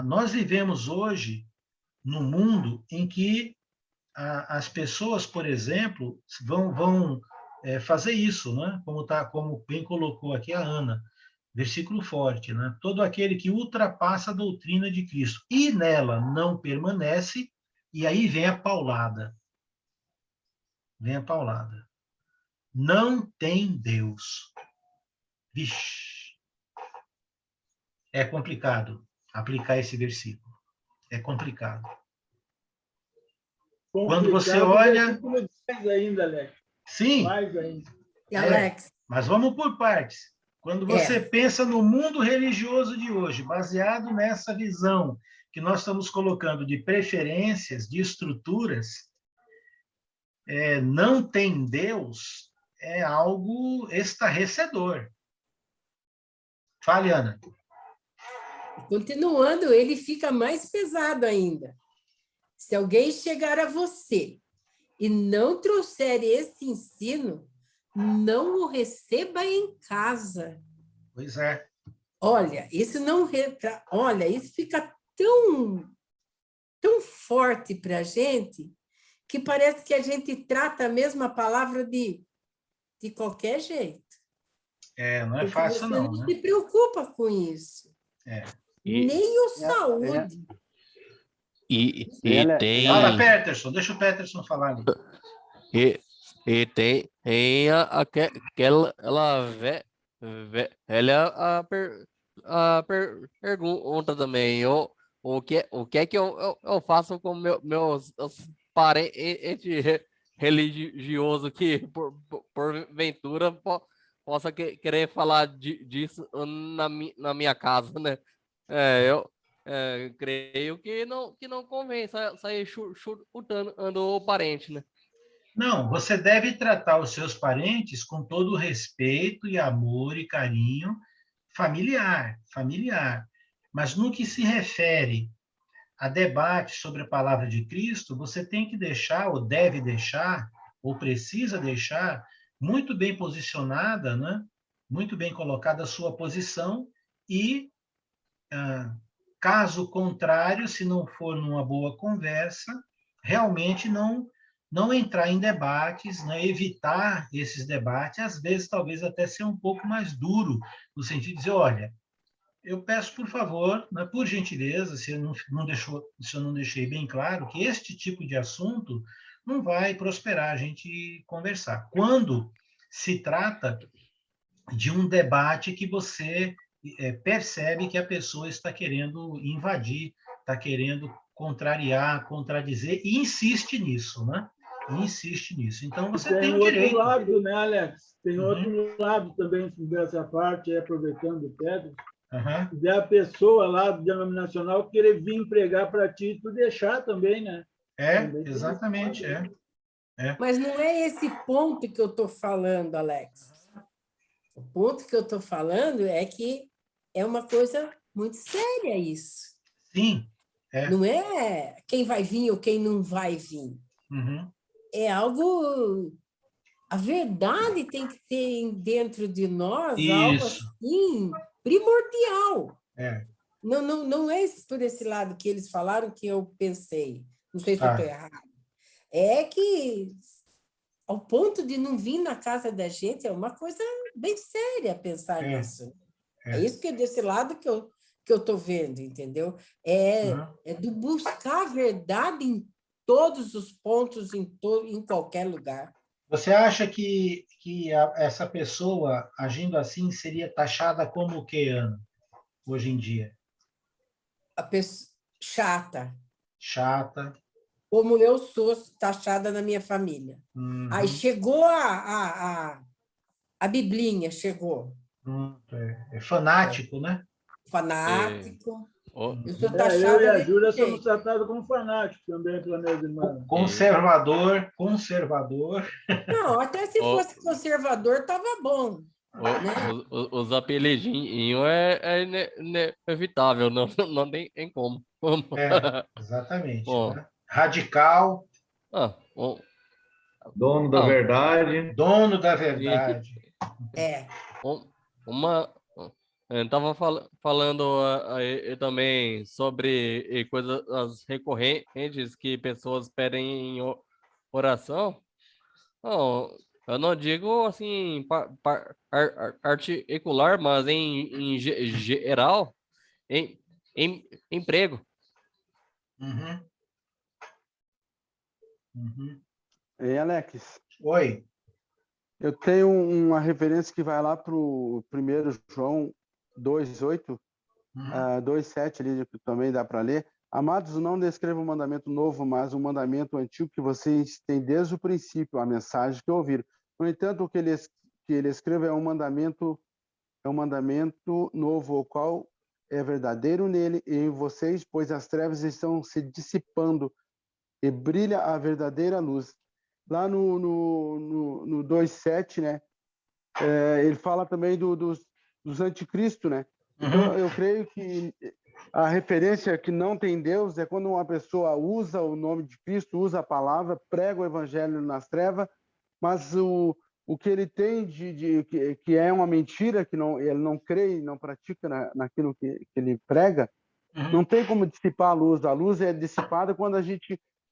nós vivemos hoje num mundo em que as pessoas, por exemplo, vão fazer isso, né? Como bem colocou aqui a Ana, versículo forte, né? Todo aquele que ultrapassa a doutrina de Cristo e nela não permanece, e aí vem a paulada. Vem a paulada. Não tem Deus. Vixe. É complicado aplicar esse versículo. É complicado. Quando você olha... Mais ainda, Alex. Sim. Mais ainda. E Alex? Mas vamos por partes. Quando você pensa no mundo religioso de hoje, baseado nessa visão que nós estamos colocando de preferências, de estruturas, não tem Deus, é algo estarrecedor. Fale, Ana. Continuando, ele fica mais pesado ainda. Se alguém chegar a você e não trouxer esse ensino, não o receba em casa. Pois é. Olha, isso fica tão forte para a gente que parece que a gente trata a mesma palavra de qualquer jeito. Não é fácil, você não, não né? se preocupa com isso. Nem o saúde. E tem... Fala, Peterson. Deixa o Peterson falar ali. E tem aquela velha pergunta também. O que é que eu faço com meus parentes religiosos que, porventura, possa querer falar disso na minha casa, né? Eu creio que não convém sair chutando o parente, né? Não, você deve tratar os seus parentes com todo o respeito e amor e carinho familiar. Mas no que se refere a debate sobre a palavra de Cristo, você tem que deixar, ou deve deixar, ou precisa deixar, muito bem posicionada, né? Muito bem colocada a sua posição e, caso contrário, se não for numa boa conversa, realmente não entrar em debates, né? Evitar esses debates, às vezes talvez até ser um pouco mais duro, no sentido de dizer, olha, eu peço, por favor, né, por gentileza, se eu não deixei bem claro, que este tipo de assunto não vai prosperar a gente conversar. Quando se trata de um debate que você percebe que a pessoa está querendo invadir, está querendo contrariar, contradizer, e insiste nisso, né? Insiste nisso. Então, você tem o direito. Tem outro lado, né, Alex? Tem outro lado também dessa parte, aproveitando o Pedro, de a pessoa lá denominacional querer vir pregar para ti e tu deixar também, né? Exatamente, Mas não é esse ponto que eu estou falando, Alex. O ponto que eu estou falando é que é uma coisa muito séria isso. Sim. Não é quem vai vir ou quem não vai vir. É algo... A verdade tem que ter dentro de nós algo assim primordial. Não é por esse lado que eles falaram que eu pensei. Não sei se eu estou errado. É que, ao ponto de não vir na casa da gente, é uma coisa bem séria pensar nisso. É isso que é desse lado que eu estou vendo, entendeu? É do buscar a verdade em todos os pontos, em qualquer lugar. Você acha que essa pessoa, agindo assim, seria taxada como o que, Ana, hoje em dia? A pessoa chata. Chata. Como eu sou taxada na minha família. Aí chegou a Biblinha, chegou. É fanático, né? Fanático. Eu sou taxada. Eu e a Júlia somos tratados como fanáticos também pela minha irmã. Conservador. Não, até se fosse conservador, estava bom. Os apelidinhos é inevitável, não tem como. Exatamente. Né? Radical. Dono da verdade. Dono da verdade. Eu estava falando aí também sobre coisas recorrentes que pessoas pedem em oração. Não, eu não digo assim particular, mas em geral, em emprego. Uhum. Uhum. Ei, Alex. Oi. Eu tenho uma referência que vai lá para o 1 João 2,8, 2,7 ali, que também dá para ler. Amados, não descreva um mandamento novo, mas um mandamento antigo que vocês têm desde o princípio, a mensagem que ouviram. No entanto, o que ele escreve é um mandamento novo, o qual é verdadeiro nele e em vocês, pois as trevas estão se dissipando e brilha a verdadeira luz. Lá no 2,7, né? Ele fala também dos anticristo, né? Então, eu creio que a referência que não tem Deus é quando uma pessoa usa o nome de Cristo, usa a palavra, prega o evangelho nas trevas, mas o que ele tem que é uma mentira, que ele não crê e não pratica naquilo que ele prega, não tem como dissipar a luz. A luz é dissipada quando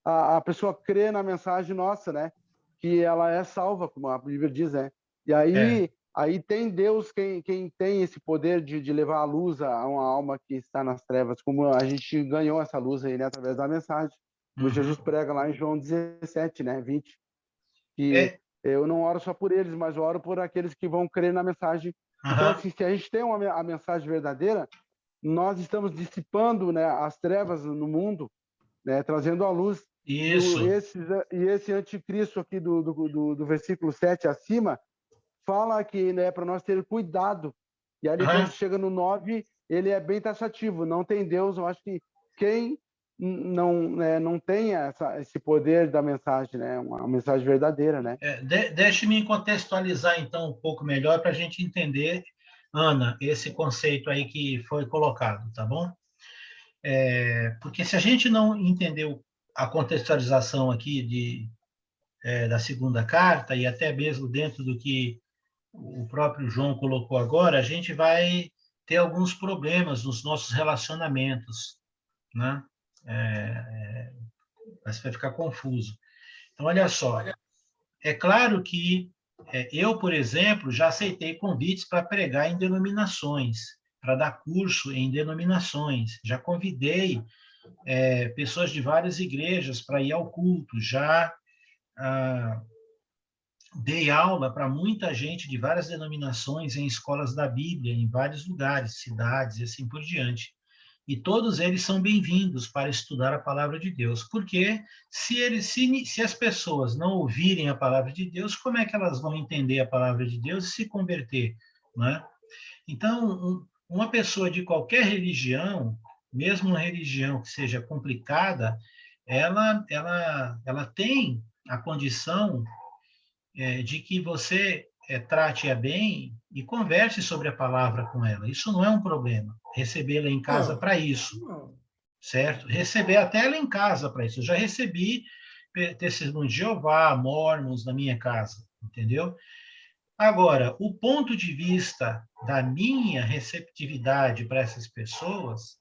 a pessoa crê na mensagem nossa, né? Que ela é salva, como a Bíblia diz, né? E aí tem Deus quem tem esse poder de levar a luz a uma alma que está nas trevas, como a gente ganhou essa luz aí, né? Através da mensagem. Como Jesus prega lá em João 17, né? 20. Que eu não oro só por eles, mas eu oro por aqueles que vão crer na mensagem. Então, assim, se a gente tem a mensagem verdadeira, nós estamos dissipando, né, as trevas no mundo, né, trazendo a luz. Isso. E esse anticristo aqui do versículo 7 acima fala que, né, para nós ter cuidado. E aí quando chega no 9, ele é bem taxativo. Não tem Deus. Eu acho que quem não tem esse poder da mensagem, né, uma mensagem verdadeira, né? Deixe-me contextualizar então um pouco melhor para a gente entender, Ana, esse conceito aí que foi colocado, tá bom? Porque se a gente não entendeu a contextualização aqui da segunda carta, e até mesmo dentro do que o próprio João colocou agora, a gente vai ter alguns problemas nos nossos relacionamentos, né? Mas vai ficar confuso. Então, olha só, é claro que eu, por exemplo, já aceitei convites para pregar em denominações, para dar curso em denominações, já convidei pessoas de várias igrejas para ir ao culto, já dei aula para muita gente de várias denominações em escolas da Bíblia, em vários lugares, cidades e assim por diante. E todos eles são bem-vindos para estudar a palavra de Deus, porque se as pessoas não ouvirem a palavra de Deus, como é que elas vão entender a palavra de Deus e se converter, né? Então, uma pessoa de qualquer religião, mesmo uma religião que seja complicada, ela tem a condição de que você trate-a bem e converse sobre a palavra com ela. Isso não é um problema. Recebê-la em casa para isso, certo? Receber até ela em casa para isso. Eu já recebi testemunhos de Jeová, mormons na minha casa, entendeu? Agora, o ponto de vista da minha receptividade para essas pessoas,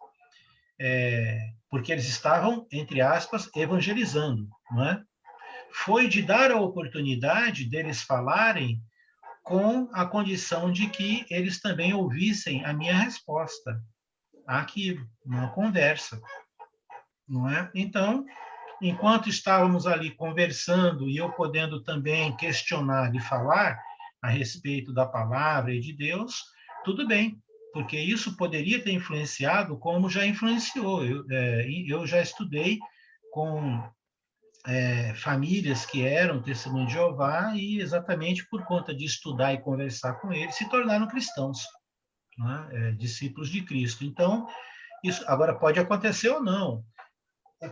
porque eles estavam, entre aspas, evangelizando, não é? Foi de dar a oportunidade deles falarem com a condição de que eles também ouvissem a minha resposta àquilo, numa conversa, não é? Então, enquanto estávamos ali conversando e eu podendo também questionar e falar a respeito da palavra e de Deus, tudo bem, porque isso poderia ter influenciado como já influenciou. Eu já estudei com famílias que eram testemunhos de Jeová e exatamente por conta de estudar e conversar com eles se tornaram cristãos, né? Discípulos de Cristo. Então, isso agora pode acontecer ou não.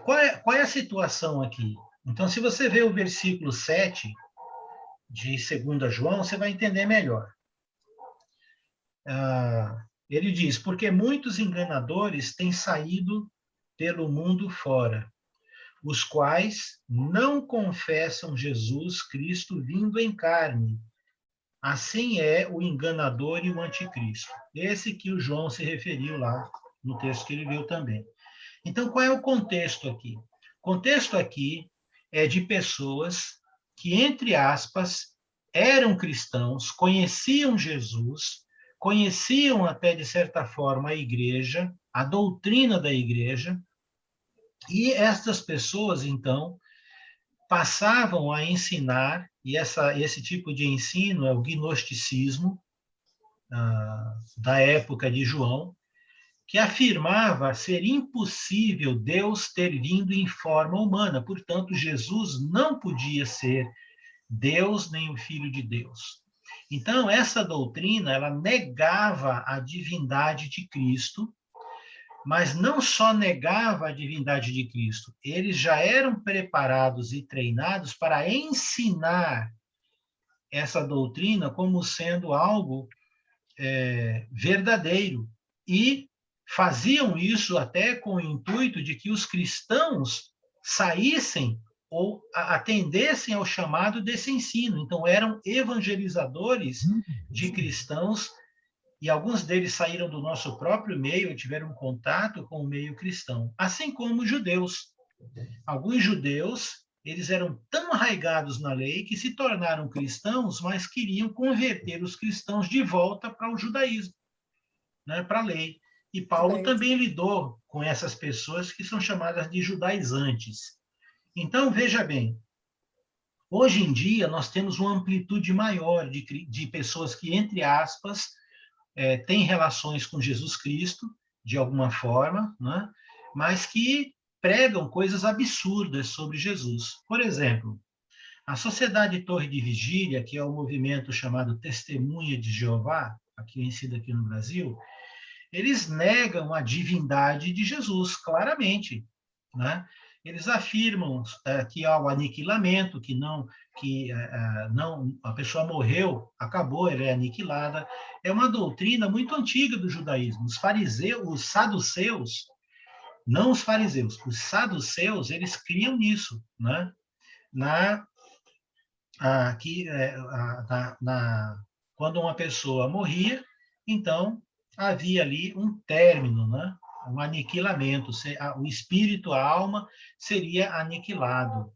Qual é a situação aqui? Então, se você vê o versículo 7 de 2 João, você vai entender melhor. Ele diz, porque muitos enganadores têm saído pelo mundo fora, os quais não confessam Jesus Cristo vindo em carne. assim é o enganador e o anticristo. Esse que o João se referiu lá no texto que ele leu também. Então, qual é o contexto aqui? O contexto aqui é de pessoas que, entre aspas, eram cristãos, conheciam Jesus, conheciam até, de certa forma, a igreja, a doutrina da igreja, e estas pessoas, então, passavam a ensinar, e esse tipo de ensino é o gnosticismo, da época de João, que afirmava ser impossível Deus ter vindo em forma humana. Portanto, Jesus não podia ser Deus nem o Filho de Deus. Então, essa doutrina, ela negava a divindade de Cristo, mas não só negava a divindade de Cristo, eles já eram preparados e treinados para ensinar essa doutrina como sendo algo verdadeiro. E faziam isso até com o intuito de que os cristãos saíssem ou atendessem ao chamado desse ensino. Então, eram evangelizadores de cristãos, e alguns deles saíram do nosso próprio meio e tiveram contato com o meio cristão, assim como os judeus. Alguns judeus, eles eram tão arraigados na lei que se tornaram cristãos, mas queriam converter os cristãos de volta para o judaísmo, né, para a lei. E Paulo também lidou com essas pessoas que são chamadas de judaizantes. Então, veja bem, hoje em dia nós temos uma amplitude maior de pessoas que, entre aspas, têm relações com Jesus Cristo, de alguma forma, né, mas que pregam coisas absurdas sobre Jesus. Por exemplo, a Sociedade Torre de Vigília, que é o movimento chamado Testemunha de Jeová, aqui conhecido aqui no Brasil, eles negam a divindade de Jesus, claramente, né? Eles afirmam que há o aniquilamento, que não a pessoa morreu, acabou, ela é aniquilada. É uma doutrina muito antiga do judaísmo. Os saduceus, não os fariseus, os saduceus, eles criam nisso, né? Quando uma pessoa morria, então havia ali um término, né? Um aniquilamento, o espírito, a alma seria aniquilado.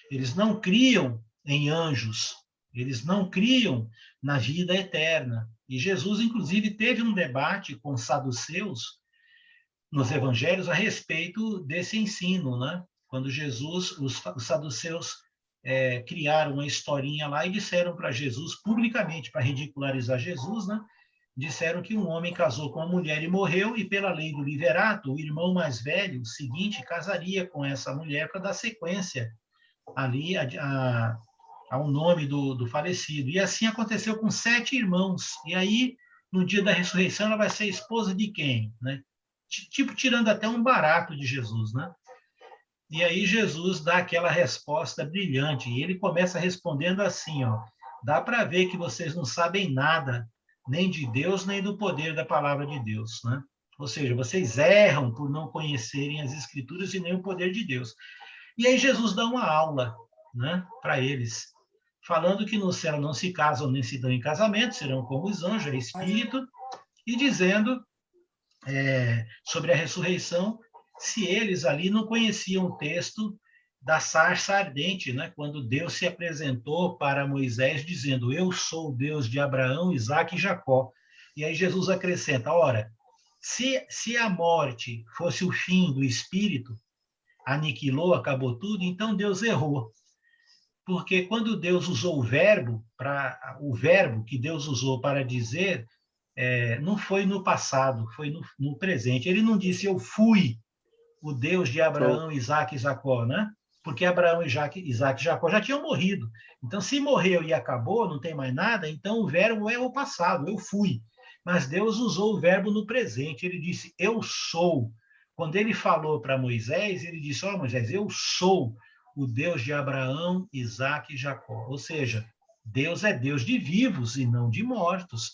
Eles não criam em anjos, eles não criam na vida eterna. E Jesus, inclusive, teve um debate com os saduceus nos evangelhos a respeito desse ensino, né? Quando Jesus, os saduceus criaram uma historinha lá e disseram para Jesus, publicamente, para ridicularizar Jesus, né? Disseram que um homem casou com uma mulher e morreu, e pela lei do liverato, o irmão mais velho, seguinte, casaria com essa mulher para dar sequência ali ao nome do falecido. E assim aconteceu com 7 irmãos. E aí, no dia da ressurreição, ela vai ser esposa de quem? Né? Tipo, tirando até um barato de Jesus, né? E aí Jesus dá aquela resposta brilhante, e ele começa respondendo assim, ó, dá para ver que vocês não sabem nada, nem de Deus, nem do poder da palavra de Deus, né? Ou seja, vocês erram por não conhecerem as Escrituras e nem o poder de Deus. E aí Jesus dá uma aula, né, para eles, falando que no céu não se casam nem se dão em casamento, serão como os anjos, é espírito, e dizendo sobre a ressurreição, se eles ali não conheciam o texto da sarça ardente, né? Quando Deus se apresentou para Moisés dizendo, eu sou o Deus de Abraão, Isaque e Jacó. E aí Jesus acrescenta, ora, se a morte fosse o fim do espírito, aniquilou, acabou tudo, então Deus errou. Porque quando Deus usou o verbo que Deus usou para dizer, não foi no passado, foi no presente. Ele não disse, eu fui o Deus de Abraão, Isaque e Jacó, né? Porque Abraão, Isaque e Jacó já tinham morrido. Então, se morreu e acabou, não tem mais nada, então o verbo é o passado, eu fui. Mas Deus usou o verbo no presente, ele disse, eu sou. Quando ele falou para Moisés, ele disse, Moisés, eu sou o Deus de Abraão, Isaque e Jacó. Ou seja, Deus é Deus de vivos e não de mortos,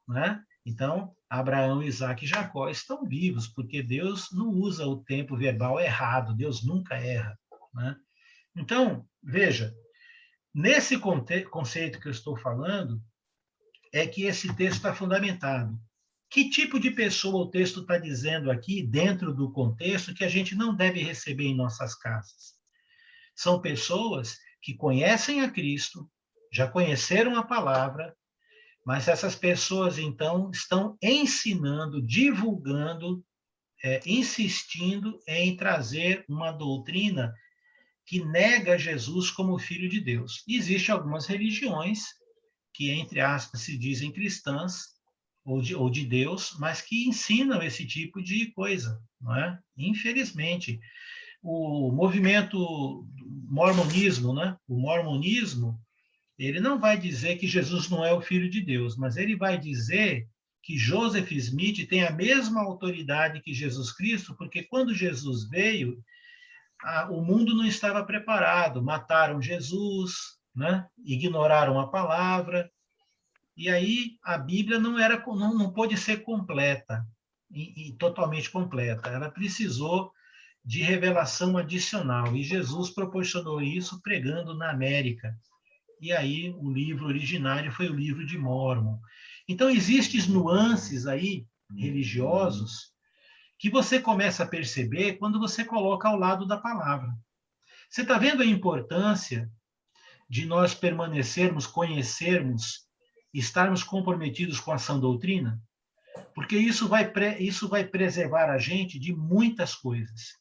né? Então, Abraão, Isaque e Jacó estão vivos, porque Deus não usa o tempo verbal errado, Deus nunca erra, né? Então, veja, nesse conceito que eu estou falando, é que esse texto está fundamentado. Que tipo de pessoa o texto está dizendo aqui, dentro do contexto, que a gente não deve receber em nossas casas? São pessoas que conhecem a Cristo, já conheceram a palavra, mas essas pessoas, então, estão ensinando, divulgando, insistindo em trazer uma doutrina que nega Jesus como Filho de Deus. E existem algumas religiões que, entre aspas, se dizem cristãs ou de Deus, mas que ensinam esse tipo de coisa, não é? Infelizmente, o movimento mormonismo, né? O mormonismo, ele não vai dizer que Jesus não é o Filho de Deus, mas ele vai dizer que Joseph Smith tem a mesma autoridade que Jesus Cristo, porque quando Jesus veio, o mundo não estava preparado, mataram Jesus, né? Ignoraram a palavra, e aí a Bíblia não pôde ser completa, e totalmente completa. Ela precisou de revelação adicional, e Jesus proporcionou isso pregando na América. E aí o livro originário foi o livro de Mórmon. Então existem nuances aí religiosos que você começa a perceber quando você coloca ao lado da palavra. Você está vendo a importância de nós permanecermos, conhecermos, estarmos comprometidos com a sã doutrina? Porque isso vai preservar a gente de muitas coisas,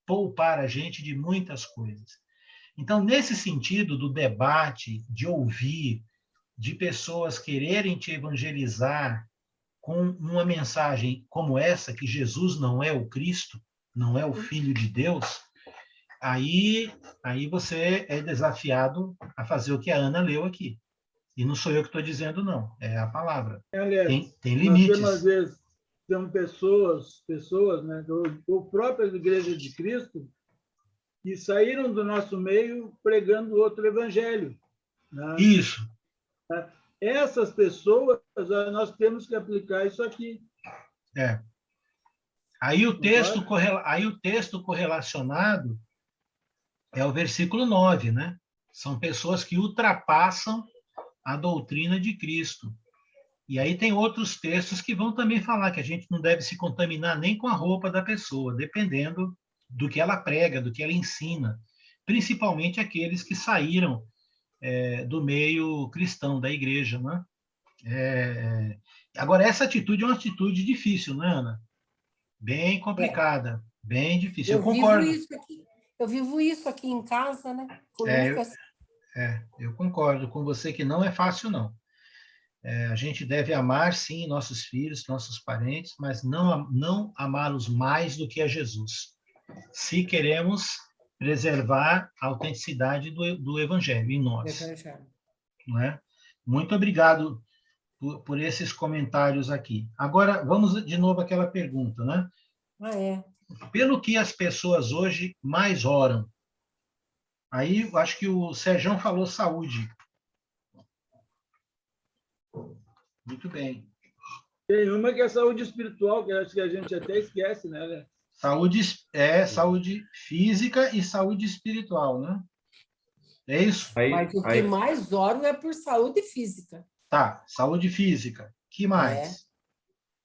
poupar a gente de muitas coisas. Então, nesse sentido do debate, de ouvir, de pessoas quererem te evangelizar com uma mensagem como essa, que Jesus não é o Cristo, não é o Filho de Deus, aí você é desafiado a fazer o que a Ana leu aqui. E não sou eu que estou dizendo, não. É a palavra. Aliás, tem limites. Às vezes, são pessoas, né, do própria Igreja de Cristo, que saíram do nosso meio pregando outro evangelho. Né? Isso. Essas pessoas, nós temos que aplicar isso aqui. Aí o texto correlacionado é o versículo 9, né? São pessoas que ultrapassam a doutrina de Cristo. E aí tem outros textos que vão também falar que a gente não deve se contaminar nem com a roupa da pessoa, dependendo do que ela prega, do que ela ensina, principalmente aqueles que saíram do meio cristão, da igreja, né? Agora, essa atitude é uma atitude difícil, né, Ana? Bem complicada, bem difícil. Eu concordo. Eu vivo isso aqui em casa, né? Com Lucas. Eu concordo com você que não é fácil, não. A gente deve amar, sim, nossos filhos, nossos parentes, mas não amá-los mais do que a Jesus, se queremos preservar a autenticidade do Evangelho em nós. Não é? Muito obrigado por esses comentários aqui. Agora, vamos de novo àquela pergunta, né? Pelo que as pessoas hoje mais oram? Aí, eu acho que o Sérgio falou saúde. Muito bem. Tem uma que é saúde espiritual, que acho que a gente até esquece, né? Saúde física e saúde espiritual, né? É isso? Mas o que mais oro é por saúde física. Tá, saúde física. Que mais?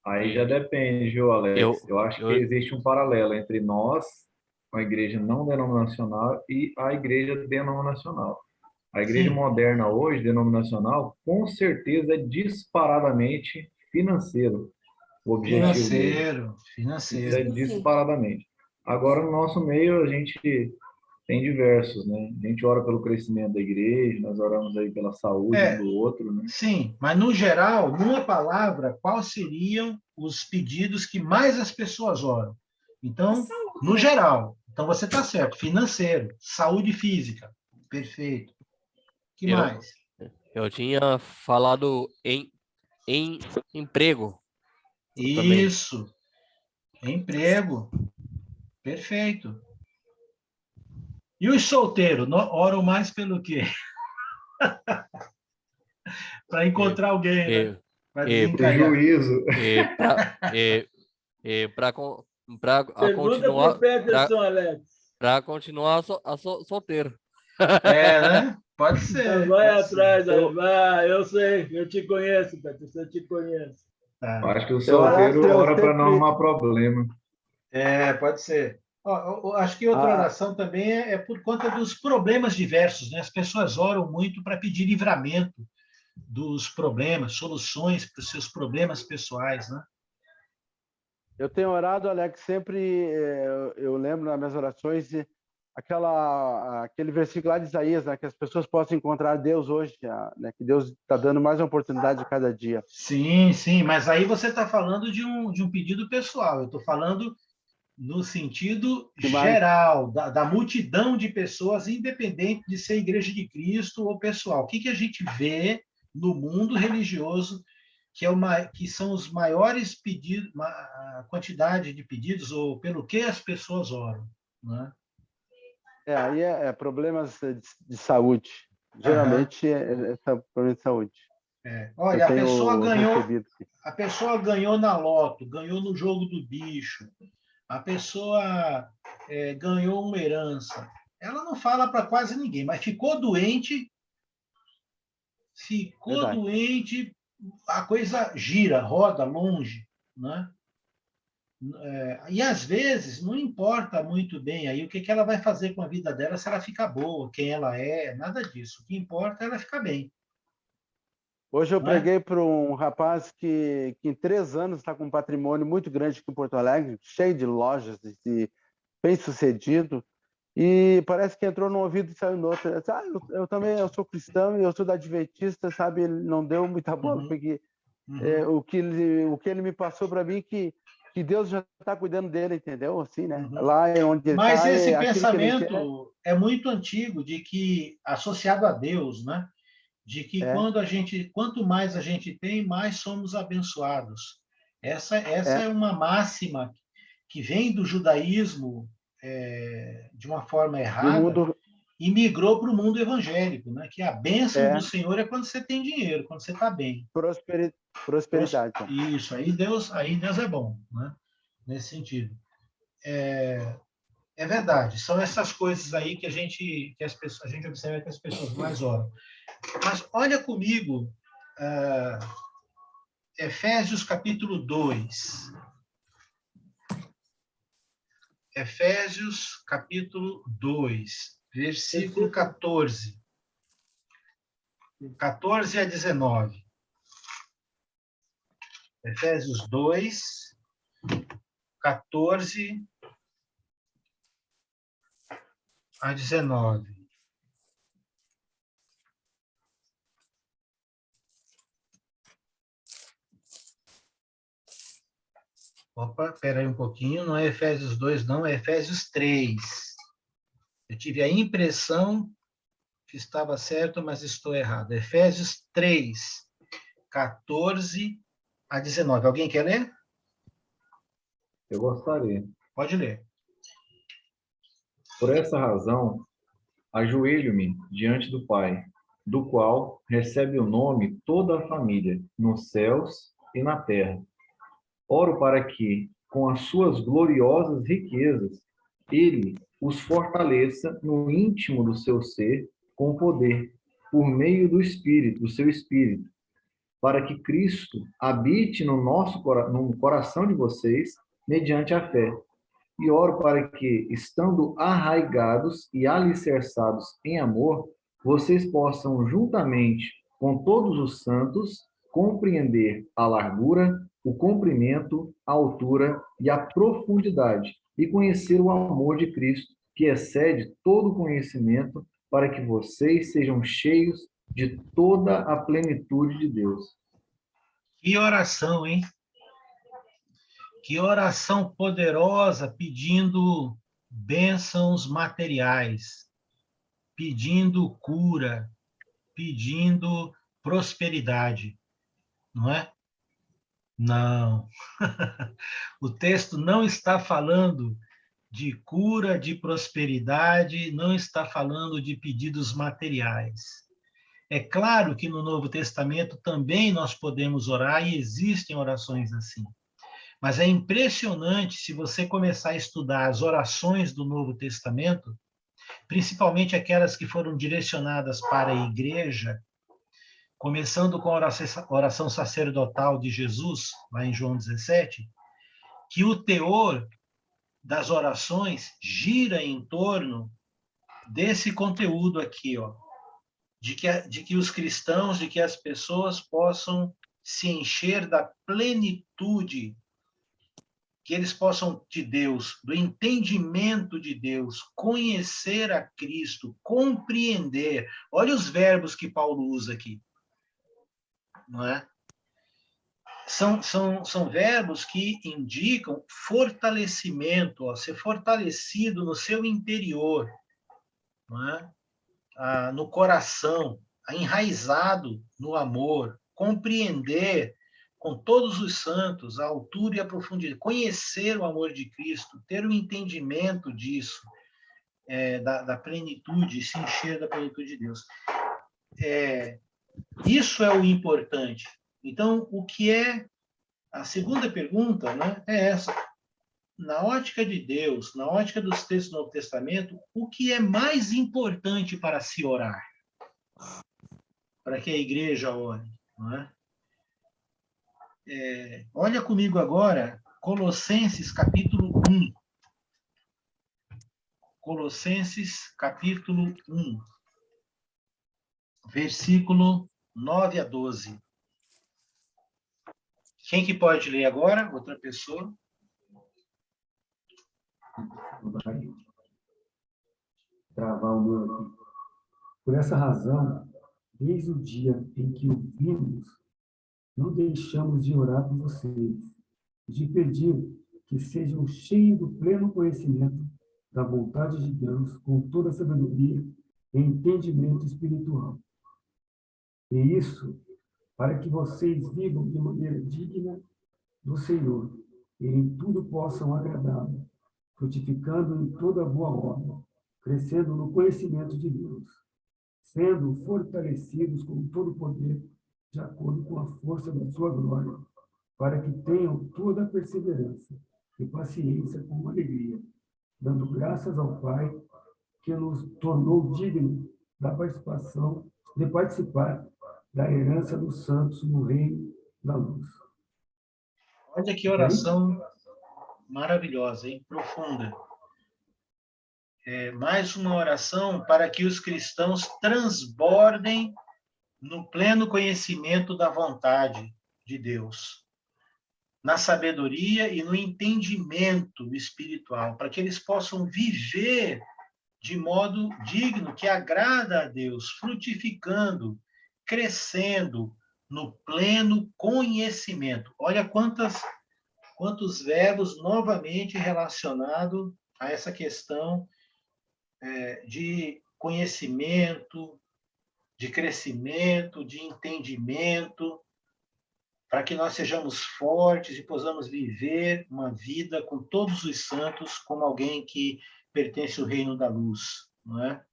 Aí já depende, viu, Alex? Eu acho que existe um paralelo entre nós, a igreja não denominacional, e a igreja denominacional. A igreja moderna hoje, denominacional, com certeza é disparadamente financeiro. O objetivo financeiro. Isso é disparadamente. Agora, no nosso meio, a gente tem diversos, né? A gente ora pelo crescimento da igreja, nós oramos aí pela saúde do outro, né? Sim, mas no geral, numa palavra, quais seriam os pedidos que mais as pessoas oram? Então, no geral, então você está certo, financeiro, saúde física, perfeito. Que mais? Eu tinha falado em emprego. Isso. Emprego. Perfeito. E os solteiros? Oram mais pelo quê? Para encontrar alguém, né? Para prejuízo. Para continuar solteiro. Né? Pode ser. Vai pode atrás, ser. aí, vai. Eu sei, eu te conheço, Patrícia, eu te conheço. Eu acho que o solteiro ora para não arrumar problema. Pode ser. Eu acho que outra oração também é por conta dos problemas diversos, né? As pessoas oram muito para pedir livramento dos problemas, soluções para os seus problemas pessoais, né? Eu tenho orado, Alex, sempre, eu lembro nas minhas orações, aquele versículo lá de Isaías, né, que as pessoas possam encontrar Deus hoje, né, que Deus está dando mais uma oportunidade a cada dia. Sim, sim, mas aí você está falando de um pedido pessoal, eu estou falando no sentido geral, da multidão de pessoas, independente de ser Igreja de Cristo ou pessoal. O que a gente vê no mundo religioso que são os maiores pedidos, a quantidade de pedidos, ou pelo que as pessoas oram, né? Aí é problemas de saúde. Geralmente é problema de saúde. Olha, a pessoa ganhou na loto, ganhou no jogo do bicho, a pessoa ganhou uma herança. Ela não fala para quase ninguém, mas ficou doente, a coisa gira, roda longe, né? E às vezes não importa muito bem aí o que ela vai fazer com a vida dela, se ela fica boa, quem ela é, nada disso. O que importa é ela ficar bem. Hoje eu preguei para um rapaz que em 3 anos está com um patrimônio muito grande aqui em Porto Alegre, cheio de lojas, bem-sucedido, e parece que entrou num ouvido e saiu no outro. Eu também sou cristão e eu sou da Adventista, sabe? Ele não deu muita bola, porque o que ele me passou para mim que Deus já está cuidando dele, entendeu? Assim, né? Lá é onde ele Mas tá, esse pensamento é muito antigo, de que, associado a Deus, né? De que quanto mais a gente tem, mais somos abençoados. Essa é uma máxima que vem do judaísmo de uma forma errada e migrou para o mundo evangélico, né? Que a bênção do Senhor é quando você tem dinheiro, quando você está bem. Prosperidade. Isso, aí Deus é bom, né? Nesse sentido. É verdade, são essas coisas aí que a gente observa que as pessoas mais oram. Mas olha comigo, Efésios capítulo 2. Efésios capítulo 2, versículo 14. 14 a 19. Efésios 2, 14 a 19. Opa, espera aí um pouquinho, não é Efésios 2, não, é Efésios 3. Eu tive a impressão que estava certo, mas estou errado. Efésios 3, 14 a 19. Alguém quer ler? Eu gostaria. Pode ler. Por essa razão, ajoelho-me diante do Pai, do qual recebe o nome toda a família, nos céus e na terra. Oro para que, com as suas gloriosas riquezas, ele os fortaleça no íntimo do seu ser com poder, por meio do Espírito, do seu Espírito, para que Cristo habite no coração de vocês, mediante a fé. E oro para que, estando arraigados e alicerçados em amor, vocês possam, juntamente com todos os santos, compreender a largura, o comprimento, a altura e a profundidade, e conhecer o amor de Cristo, que excede todo conhecimento, para que vocês sejam cheios de toda a plenitude de Deus. Que oração, hein? Que oração poderosa, pedindo bênçãos materiais, pedindo cura, pedindo prosperidade, não é? Não. O texto não está falando de cura, de prosperidade, não está falando de pedidos materiais. É claro que no Novo Testamento também nós podemos orar e existem orações assim. Mas é impressionante, se você começar a estudar as orações do Novo Testamento, principalmente aquelas que foram direcionadas para a igreja, começando com a oração sacerdotal de Jesus, lá em João 17, que o teor das orações gira em torno desse conteúdo aqui, ó, de que os cristãos, de que as pessoas possam se encher da plenitude, que eles possam, de Deus, do entendimento de Deus, conhecer a Cristo, compreender. Olha os verbos que Paulo usa aqui, não é? São verbos que indicam fortalecimento, ó, ser fortalecido no seu interior, não é? No coração, enraizado no amor, compreender com todos os santos a altura e a profundidade, conhecer o amor de Cristo, ter o entendimento disso, da plenitude, se encher da plenitude de Deus. Isso é o importante. Então, o que é a segunda pergunta, né, é essa. Na ótica de Deus, na ótica dos textos do Novo Testamento, o que é mais importante para se orar? Para que a igreja ore, não é? Olha comigo agora, Colossenses capítulo 1. Colossenses capítulo 1, versículo 9 a 12. Quem que pode ler agora? Outra pessoa? Travar o meu aqui. Por essa razão, desde o dia em que o vimos, não deixamos de orar por vocês, de pedir que sejam cheios do pleno conhecimento da vontade de Deus, com toda a sabedoria e entendimento espiritual. E isso para que vocês vivam de maneira digna do Senhor e em tudo possam agradá-lo, frutificando em toda boa obra, crescendo no conhecimento de Deus, sendo fortalecidos com todo o poder, de acordo com a força da sua glória, para que tenham toda a perseverança e paciência com alegria, dando graças ao Pai, que nos tornou dignos da participação, de participar da herança dos santos no reino da luz. Olha que oração maravilhosa, hein? Profunda. Mais uma oração para que os cristãos transbordem no pleno conhecimento da vontade de Deus, na sabedoria e no entendimento espiritual, para que eles possam viver de modo digno, que agrada a Deus, frutificando, crescendo no pleno conhecimento. Olha quantos verbos novamente relacionados a essa questão de conhecimento, de crescimento, de entendimento, para que nós sejamos fortes e possamos viver uma vida com todos os santos, como alguém que pertence ao reino da luz, não é?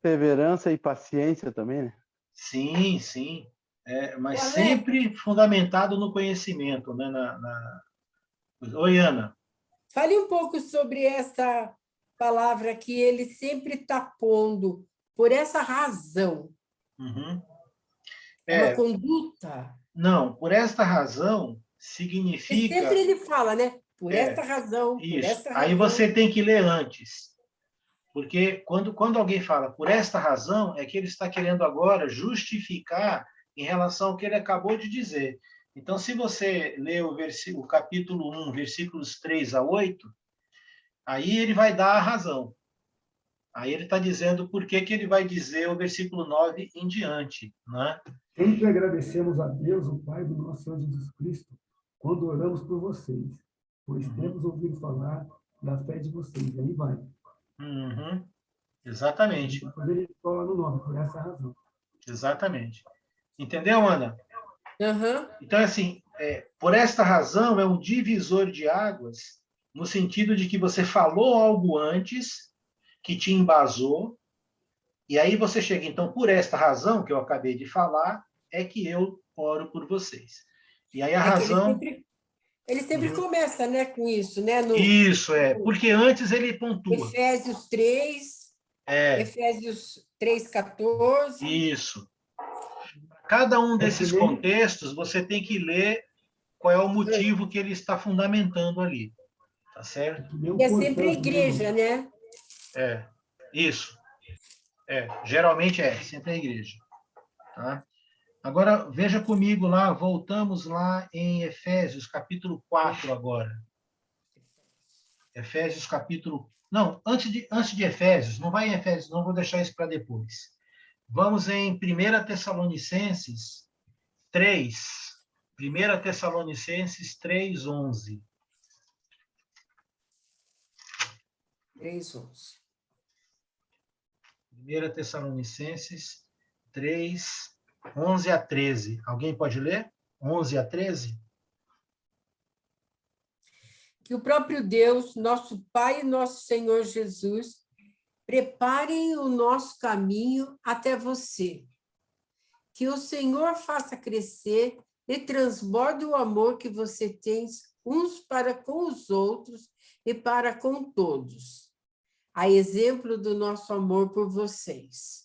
Perseverança e paciência também, né? Sim, sim. Mas sempre fundamentado no conhecimento, né? Oi, Ana. Fale um pouco sobre essa palavra que ele sempre está pondo, por essa razão. Uhum. Uma conduta. Não, por esta razão significa... E sempre ele fala, né? Por esta razão, isso. Por esta razão. Aí você tem que ler antes. Porque quando alguém fala por esta razão, é que ele está querendo agora justificar em relação ao que ele acabou de dizer. Então, se você ler o capítulo 1, versículos 3 a 8, aí ele vai dar a razão. Aí ele está dizendo por que ele vai dizer o versículo 9 em diante, né? Sempre agradecemos a Deus, o Pai do nosso Senhor Jesus Cristo, quando oramos por vocês, pois temos ouvido falar da fé de vocês. Aí vai. Uhum. Exatamente. Depois ele fala no nome, por essa razão. Exatamente. Entendeu, Ana? Uhum. Então, assim, por esta razão é um divisor de águas, no sentido de que você falou algo antes, que te embasou, e aí você chega, então, por esta razão que eu acabei de falar, é que eu oro por vocês. E aí a razão... Ele sempre começa, né, com isso, né? Isso, porque antes ele pontua. Efésios 3. Efésios 3,14. Isso. Cada um desses contextos, você tem que ler qual é o motivo que ele está fundamentando ali. Tá certo? E é sempre a igreja, né? Isso. Geralmente sempre a igreja. Tá? Agora, veja comigo lá, voltamos lá em Efésios, capítulo 4 agora. Efésios, capítulo... Não, antes de Efésios, não vai em Efésios, não, vou deixar isso para depois. Vamos em 1 Tessalonicenses 3. 1 Tessalonicenses 3:11. 3:11. 1 Tessalonicenses 3, 11 a 13. Alguém pode ler? 11 a 13? Que o próprio Deus, nosso Pai e nosso Senhor Jesus, preparem o nosso caminho até você. Que o Senhor faça crescer e transborde o amor que você tem uns para com os outros e para com todos. A exemplo do nosso amor por vocês.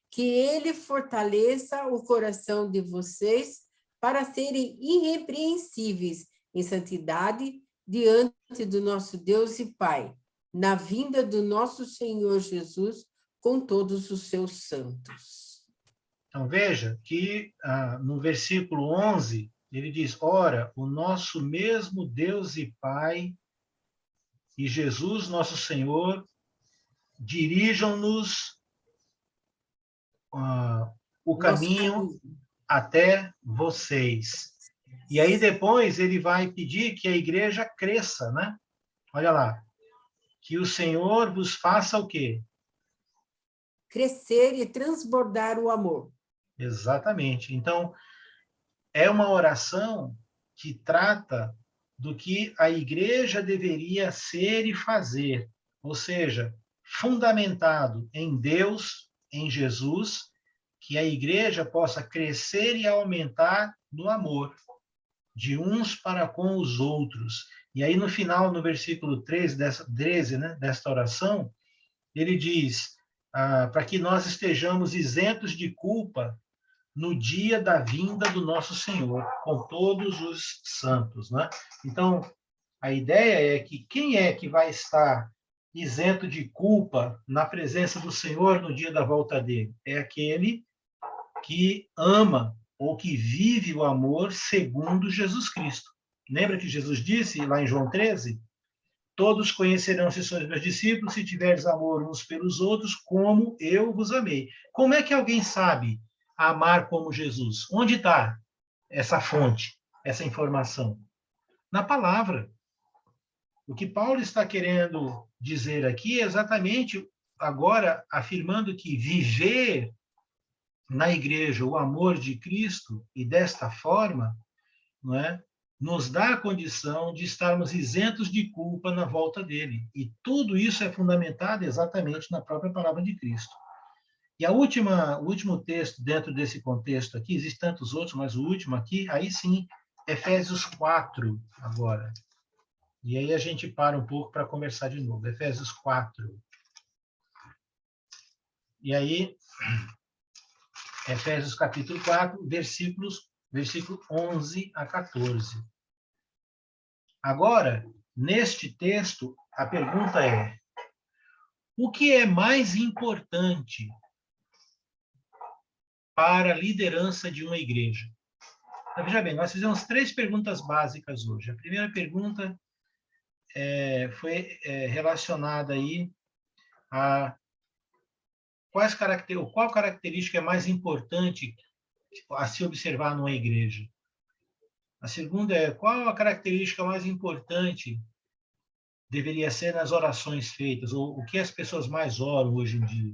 Que ele fortaleça o coração de vocês para serem irrepreensíveis em santidade diante do nosso Deus e Pai, na vinda do nosso Senhor Jesus com todos os seus santos. Então, veja que no versículo 11, ele diz, ora, o nosso mesmo Deus e Pai e Jesus, nosso Senhor, dirijam-nos o caminho até vocês. E aí depois ele vai pedir que a igreja cresça, né? Olha lá. Que o Senhor vos faça o quê? Crescer e transbordar o amor. Exatamente. Então, é uma oração que trata do que a igreja deveria ser e fazer, ou seja, fundamentado em Deus, em Jesus, que a igreja possa crescer e aumentar no amor, de uns para com os outros. E aí, no final, no versículo 13 desta oração, ele diz, para que nós estejamos isentos de culpa no dia da vinda do nosso Senhor, com todos os santos, né? Então, a ideia é que quem é que vai estar isento de culpa na presença do Senhor no dia da volta dele? É aquele que ama ou que vive o amor segundo Jesus Cristo. Lembra que Jesus disse lá em João 13? Todos conhecerão se sois meus discípulos, se tiveres amor uns pelos outros, como eu vos amei. Como é que alguém sabe amar como Jesus? Onde está essa fonte, essa informação? Na palavra. O que Paulo está querendo dizer aqui é exatamente agora afirmando que viver na igreja o amor de Cristo e desta forma, não é, nos dá a condição de estarmos isentos de culpa na volta dele. E tudo isso é fundamentado exatamente na própria palavra de Cristo. E o último texto dentro desse contexto aqui, existem tantos outros, mas o último aqui, aí sim, Efésios 4, agora. E aí a gente para um pouco para conversar de novo. Efésios 4. E aí, Efésios capítulo 4, versículo 11 a 14. Agora, neste texto, a pergunta é: o que é mais importante para a liderança de uma igreja? Então, veja bem, nós fizemos 3 perguntas básicas hoje. A primeira pergunta foi relacionada aí a qual característica é mais importante a se observar numa igreja? A segunda é, qual a característica mais importante deveria ser nas orações feitas, ou o que as pessoas mais oram hoje em dia?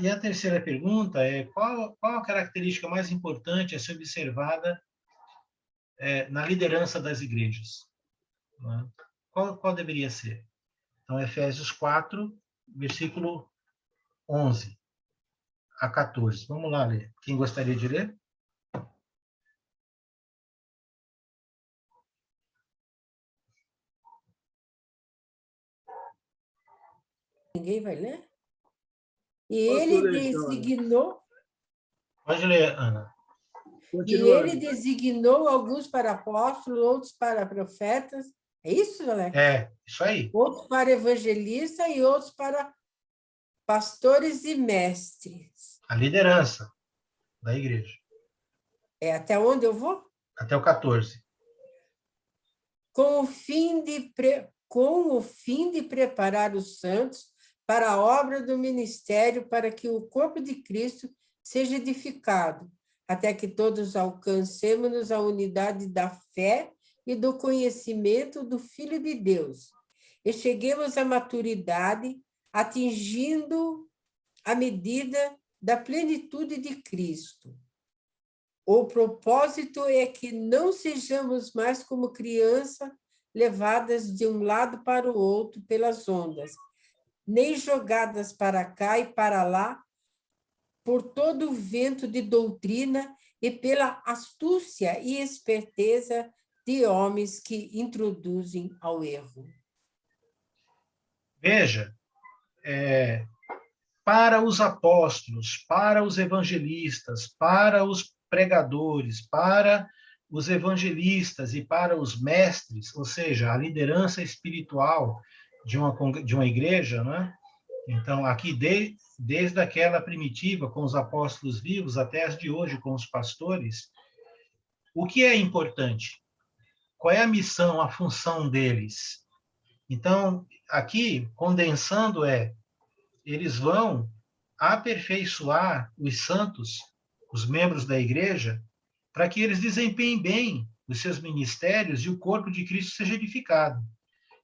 E a terceira pergunta é, qual a característica mais importante a ser observada na liderança das igrejas? Né? Qual deveria ser? Então, Efésios 4, versículo 11 a 14. Vamos lá ler. Quem gostaria de ler? Ninguém vai ler? E Posso ele ler, senhora? designou, Pode ler, Ana. e Continuando. ele designou alguns para apóstolos, outros para profetas. É isso, Alex? É, isso aí. Outros para evangelistas e outros para pastores e mestres. A liderança da igreja. É até onde eu vou? Até o 14. Com o fim de preparar os santos para a obra do ministério, para que o corpo de Cristo seja edificado, até que todos alcancemos a unidade da fé e do conhecimento do Filho de Deus, e cheguemos à maturidade, atingindo a medida da plenitude de Cristo. O propósito é que não sejamos mais como crianças levadas de um lado para o outro pelas ondas, nem jogadas para cá e para lá por todo o vento de doutrina e pela astúcia e esperteza de homens que introduzem ao erro. Veja, para os apóstolos, para os evangelistas, para os pregadores, para os evangelistas e para os mestres, ou seja, a liderança espiritual de uma igreja, né? Então, aqui, desde aquela primitiva, com os apóstolos vivos, até as de hoje, com os pastores, o que é importante? Qual é a missão, a função deles? Então, aqui, condensando, eles vão aperfeiçoar os santos, os membros da igreja, para que eles desempenhem bem os seus ministérios e o corpo de Cristo seja edificado.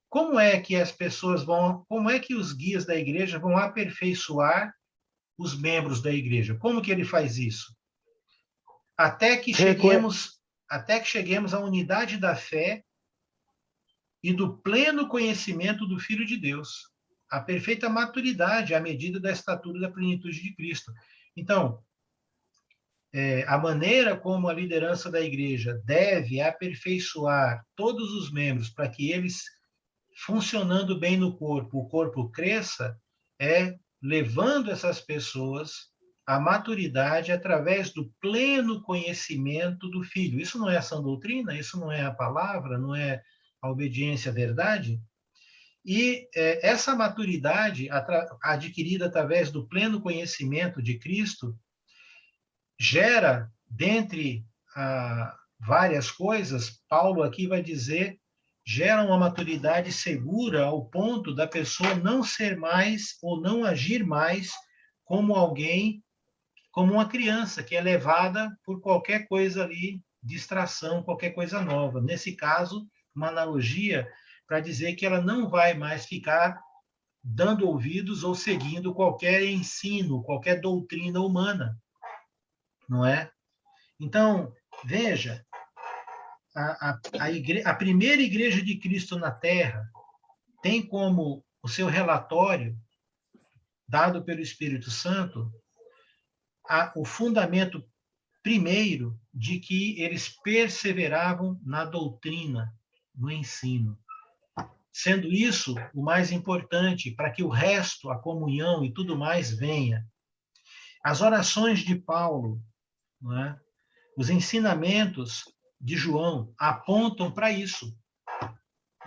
Como é que as pessoas como é que os guias da igreja vão aperfeiçoar os membros da igreja? Como que ele faz isso? Até que cheguemos à unidade da fé e do pleno conhecimento do Filho de Deus, a perfeita maturidade à medida da estatura da plenitude de Cristo. Então, a maneira como a liderança da igreja deve aperfeiçoar todos os membros para que eles, funcionando bem no corpo, o corpo cresça, é levando essas pessoas à maturidade através do pleno conhecimento do Filho. Isso não é a sã doutrina? Isso não é a palavra? Não é a obediência à verdade? E essa maturidade adquirida através do pleno conhecimento de Cristo gera, dentre várias coisas, Paulo aqui vai dizer, gera uma maturidade segura ao ponto da pessoa não ser mais ou não agir mais como alguém, como uma criança que é levada por qualquer coisa ali, distração, qualquer coisa nova. Nesse caso, uma analogia para dizer que ela não vai mais ficar dando ouvidos ou seguindo qualquer ensino, qualquer doutrina humana, não é? Então, veja, a primeira igreja de Cristo na Terra tem como o seu relatório, dado pelo Espírito Santo, o fundamento primeiro de que eles perseveravam na doutrina, no ensino. Sendo isso o mais importante para que o resto, a comunhão e tudo mais venha. As orações de Paulo, não é? Os ensinamentos de João apontam para isso.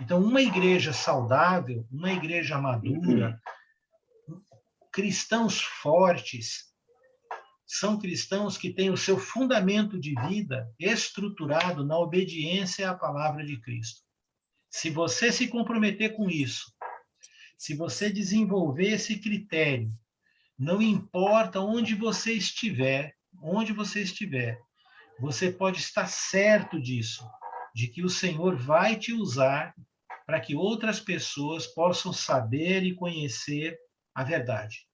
Então, uma igreja saudável, uma igreja madura, cristãos fortes, são cristãos que têm o seu fundamento de vida estruturado na obediência à palavra de Cristo. Se você se comprometer com isso, se você desenvolver esse critério, não importa onde você estiver, você pode estar certo disso, de que o Senhor vai te usar para que outras pessoas possam saber e conhecer a verdade.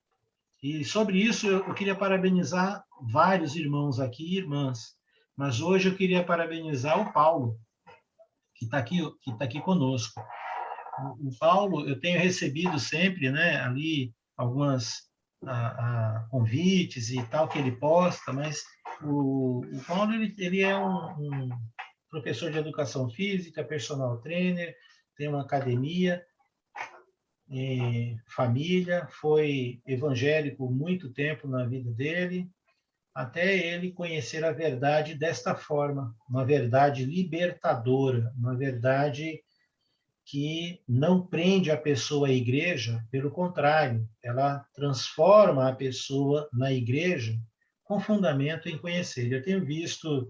E sobre isso eu queria parabenizar vários irmãos aqui e irmãs, mas hoje eu queria parabenizar o Paulo, que está aqui conosco. O Paulo, eu tenho recebido sempre, né, ali algumas convites e tal que ele posta, mas o Paulo ele é um professor de educação física, personal trainer, tem uma academia, família, foi evangélico muito tempo na vida dele, até ele conhecer a verdade desta forma, uma verdade libertadora, uma verdade que não prende a pessoa à igreja, pelo contrário, ela transforma a pessoa na igreja com fundamento em conhecer. Eu tenho visto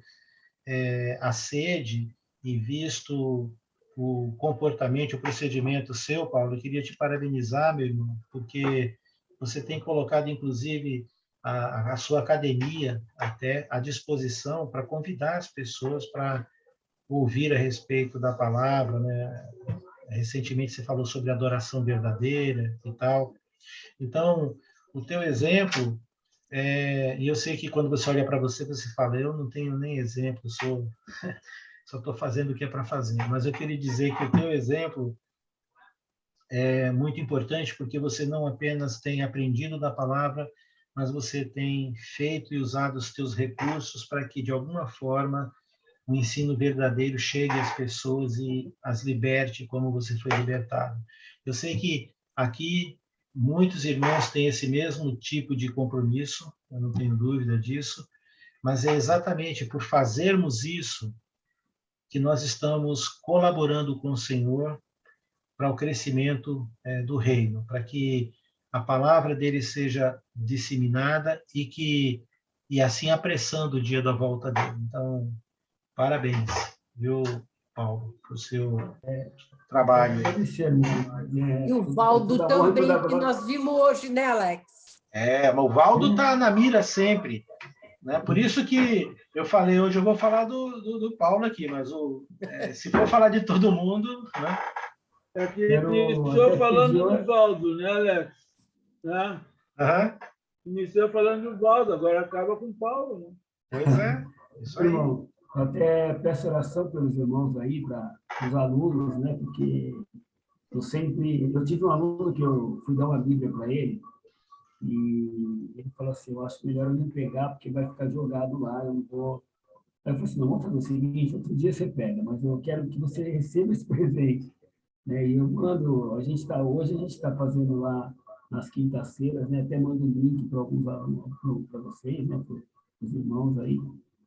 a sede e visto o comportamento, o procedimento seu, Paulo. Eu queria te parabenizar, meu irmão, porque você tem colocado, inclusive, a sua academia até à disposição para convidar as pessoas para ouvir a respeito da palavra, né? Recentemente você falou sobre adoração verdadeira e tal. Então, o teu exemplo, e eu sei que quando você olha para você, você fala, eu não tenho nem exemplo, só estou fazendo o que é para fazer. Mas eu queria dizer que o teu exemplo é muito importante, porque você não apenas tem aprendido da palavra, mas você tem feito e usado os teus recursos para que, de alguma forma, o ensino verdadeiro chegue às pessoas e as liberte como você foi libertado. Eu sei que aqui muitos irmãos têm esse mesmo tipo de compromisso, eu não tenho dúvida disso, mas é exatamente por fazermos isso que nós estamos colaborando com o Senhor para o crescimento do reino, para que a palavra dele seja disseminada e assim apressando o dia da volta dele. Então, parabéns, viu, Paulo, por seu trabalho. E o Valdo também, que nós vimos hoje, né, Alex? Mas o Valdo está na mira sempre. Né? Por isso que eu falei, hoje eu vou falar do Paulo aqui, mas se for falar de todo mundo... Né? É que iniciou falando do Valdo, né, Alex? Né? Iniciou falando do Valdo, agora acaba com o Paulo. Né? Pois é, isso aí. Irmão, até peço oração pelos irmãos aí, para os alunos, né? Porque eu tive um aluno que eu fui dar uma Bíblia para ele, e ele falou assim, eu acho melhor eu não pegar, porque vai ficar jogado lá, eu não vou... Aí eu falei assim, não, vamos fazer o seguinte, outro dia você pega, mas eu quero que você receba esse presente. Né? E eu mando, hoje a gente está fazendo lá nas quintas-feiras, né? Até mando um link para alguns alunos, para vocês, né? Para os irmãos aí.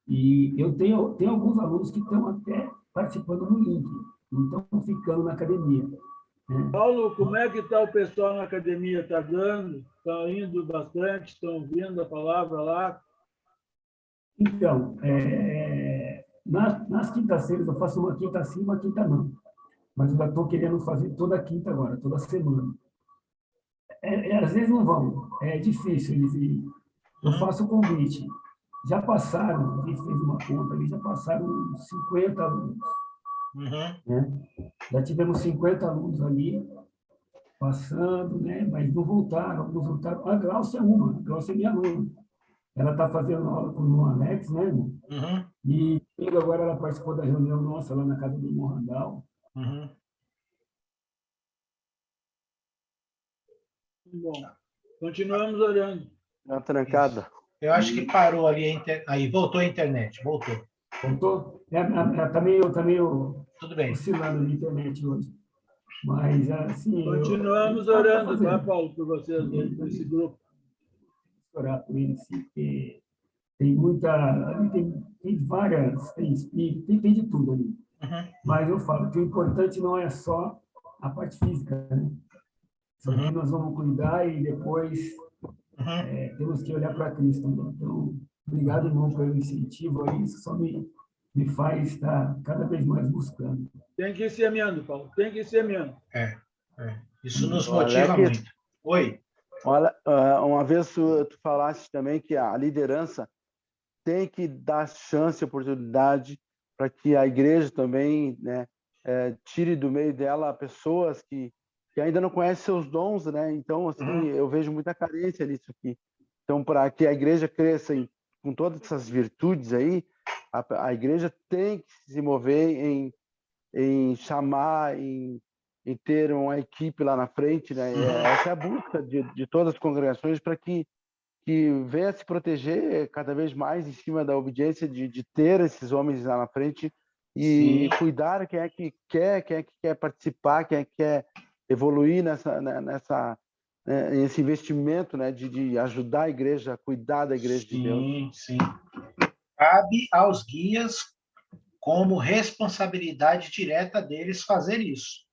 E eu tenho alguns alunos que estão até participando no link, não estão ficando na academia. Né? Paulo, como é que está o pessoal na academia? Está dando? Estão indo bastante? Estão ouvindo a palavra lá? Então, nas quintas-feiras eu faço uma quinta sim, uma quinta não. Mas eu já estou querendo fazer toda quinta agora, toda semana. Às vezes não vão, é difícil eles irem. Eu faço o convite. Já passaram, a gente fez uma conta ali, já passaram 50 alunos. Né? Já tivemos 50 alunos ali, passando, né? Mas não voltaram, alguns voltaram. A Glaucia é uma, a Glaucia é minha aluna. Ela está fazendo aula com o Alex, né, irmão? E agora ela participou da reunião nossa lá na casa do irmão Randall. Bom, continuamos orando. Uma trancada. Eu acho que parou ali, aí voltou a internet, voltou. Voltou? Está meio Tudo bem. oscilando na internet hoje. Mas, assim... Continuamos orando, tá, Paulo, por vocês, nesse grupo. Orar por eles, porque tem muita... Tem várias... Tem espírito, tem de tudo ali. Mas eu falo que o importante não é só a parte física, né? Só que nós vamos cuidar e depois temos que olhar para Cristo também. Então, obrigado, irmão, pelo incentivo aí. Isso só me faz estar cada vez mais buscando. Tem que ir semeando, Paulo. Tem que ir semeando. Isso nos motiva Alex, muito. Oi. Olha, uma vez tu falaste também que a liderança tem que dar chance, oportunidade para que a igreja também, né, tire do meio dela pessoas que ainda não conhecem seus dons, né? Então, assim, eu vejo muita carência nisso aqui. Então, para que a igreja cresça com todas essas virtudes aí, a igreja tem que se mover em chamar, em ter uma equipe lá na frente, né? Essa é a busca de todas as congregações para que venha se proteger cada vez mais em cima da obediência de ter esses homens lá na frente e cuidar quem é que quer participar, quem é que quer evoluir nesse investimento, né, de ajudar a igreja, a cuidar da igreja de Deus. Sim, sim. Cabe aos guias, como responsabilidade direta deles, fazer isso.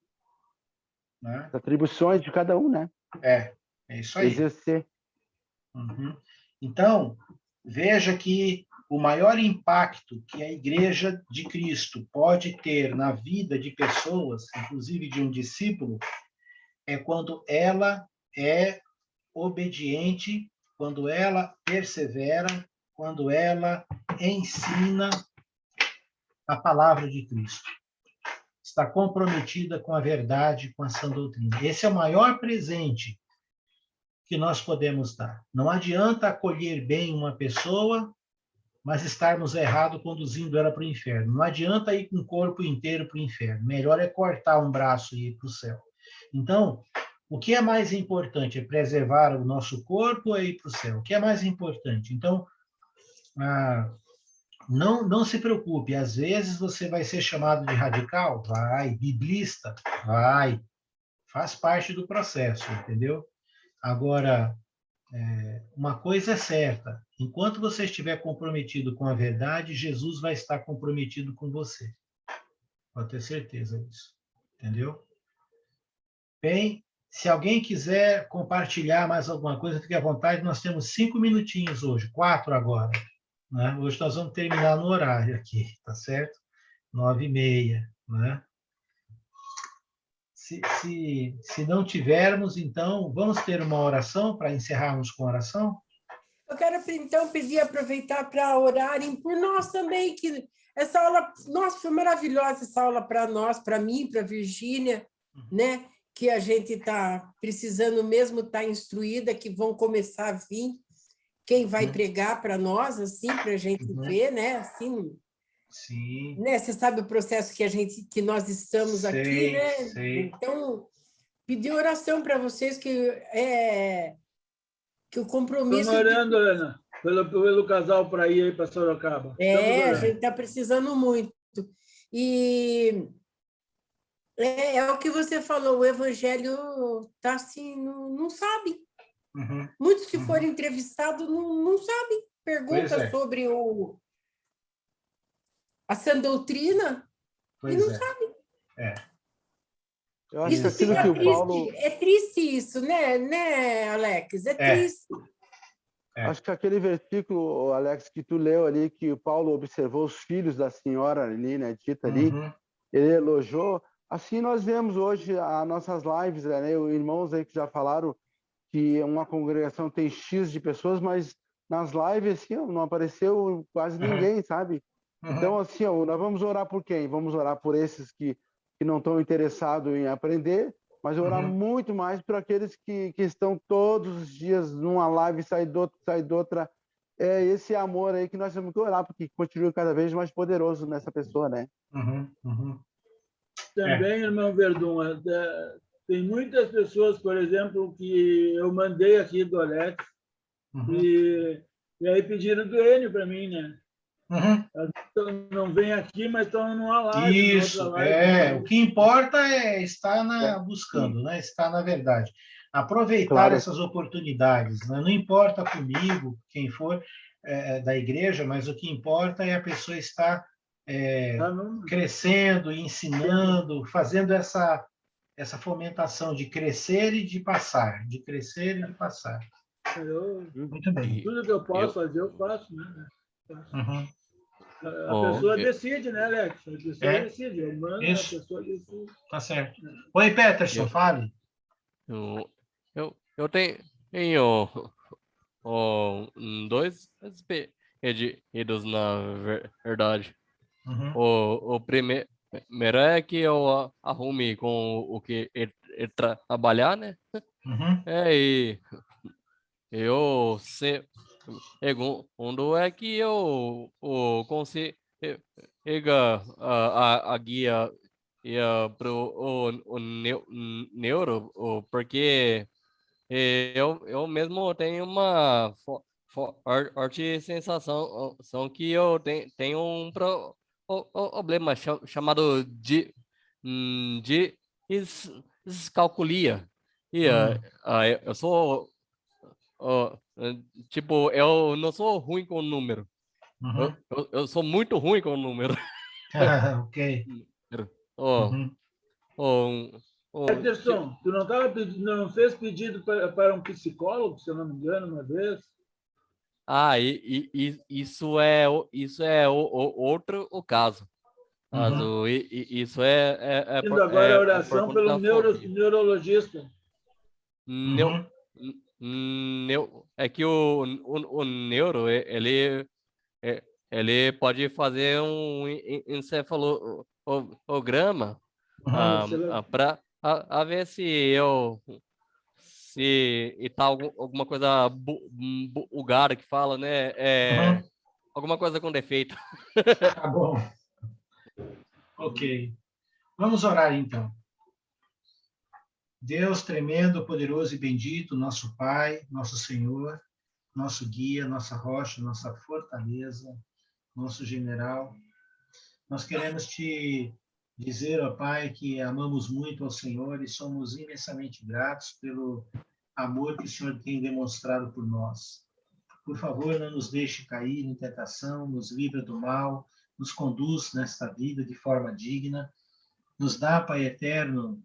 Né? As atribuições de cada um, né? É isso aí. Exercer. Uhum. Então, veja que o maior impacto que a Igreja de Cristo pode ter na vida de pessoas, inclusive de um discípulo, é quando ela é obediente, quando ela persevera, quando ela ensina a palavra de Cristo. Está comprometida com a verdade, com a sã doutrina. Esse é o maior presente que nós podemos dar. Não adianta acolher bem uma pessoa, mas estarmos errados conduzindo ela para o inferno. Não adianta ir com o corpo inteiro para o inferno. Melhor é cortar um braço e ir para o céu. Então, o que é mais importante? É preservar o nosso corpo ou é ir para o céu? O que é mais importante? Então, não se preocupe. Às vezes você vai ser chamado de radical? Vai. Biblista? Vai. Faz parte do processo, entendeu? Agora, uma coisa é certa, enquanto você estiver comprometido com a verdade, Jesus vai estar comprometido com você. Pode ter certeza disso, entendeu? Bem, se alguém quiser compartilhar mais alguma coisa, fique à vontade, nós temos 5 minutinhos hoje, 4 agora. Né? Hoje nós vamos terminar no horário aqui, tá certo? 9h30, né? Se não tivermos, então, vamos ter uma oração para encerrarmos com oração? Eu quero, então, aproveitar para orarem por nós também, que essa aula, nossa, foi maravilhosa essa aula para nós, para mim, para a Virgínia, né? Que a gente está precisando mesmo estar instruída, que vão começar a vir quem vai pregar para nós, assim, para a gente ver, né? Assim, sim. Né? Você sabe o processo que nós estamos aqui, né? Sei. Então, pedir oração para vocês que o compromisso... Estamos orando, Ana, pelo casal para ir aí para Sorocaba. A gente está precisando muito. E é o que você falou, o evangelho está assim, não sabe. Uhum. Muitos que foram entrevistados não sabem. Pergunta sobre a sã doutrina e não sabem. Eu acho Isso que aquilo fica que o triste. Paulo... É triste isso, né, Alex? É triste. Acho que aquele versículo, Alex, que tu leu ali, que o Paulo observou os filhos da senhora ali, né, dita ali, ele elogiou. Assim nós vemos hoje as nossas lives, né, irmãos aí que já falaram que uma congregação tem X de pessoas, mas nas lives assim, não apareceu quase ninguém, sabe? Então, assim, nós vamos orar por quem? Vamos orar por esses que não estão interessados em aprender, mas orar muito mais por aqueles que estão todos os dias numa live, sai de outra. É esse amor aí que nós temos que orar, porque continua cada vez mais poderoso nessa pessoa, né? Também, irmão Verdun, tem muitas pessoas, por exemplo, que eu mandei aqui do Alex, e aí pediram do Enio para mim, né? Não vem aqui, mas estão numa live. Isso, live, o que importa é estar buscando, né? Estar na verdade. Aproveitar essas oportunidades, né? Não importa comigo, quem for da igreja, mas o que importa é a pessoa estar crescendo, ensinando, fazendo essa fomentação de crescer e de passar, de crescer e de passar. Muito bem. Tudo que eu posso fazer, eu faço, né? A pessoa decide, né, Alex? A pessoa decide. Eu mando, a pessoa decide. Tá certo. Oi, Peterson, fale. Eu tenho dois pedidos, na verdade. O primeiro é que eu arrume com o que ele trabalhar, né? E eu segundo é que eu consiga a guia para o neuro, porque eu mesmo tenho uma forte sensação que eu tenho um problema chamado descalculia. E eu sou... tipo, eu não sou ruim com número. Eu sou muito ruim com número. Ok. Peterson, tu não fez pedido para um psicólogo, se eu não me engano, uma vez? Isso é outro o caso. Isso Indo agora a oração pelo neurologista. É que o neuro, ele pode fazer um encefalograma para ver se está alguma coisa bugada que fala, né? Alguma coisa com defeito. Tá bom. Ok. Vamos orar, então. Deus tremendo, poderoso e bendito, nosso Pai, nosso Senhor, nosso guia, nossa rocha, nossa fortaleza, nosso general. Nós queremos te dizer, ó Pai, que amamos muito ao Senhor e somos imensamente gratos pelo amor que o Senhor tem demonstrado por nós. Por favor, não nos deixe cair em tentação, nos livra do mal, nos conduz nesta vida de forma digna, nos dá, Pai eterno,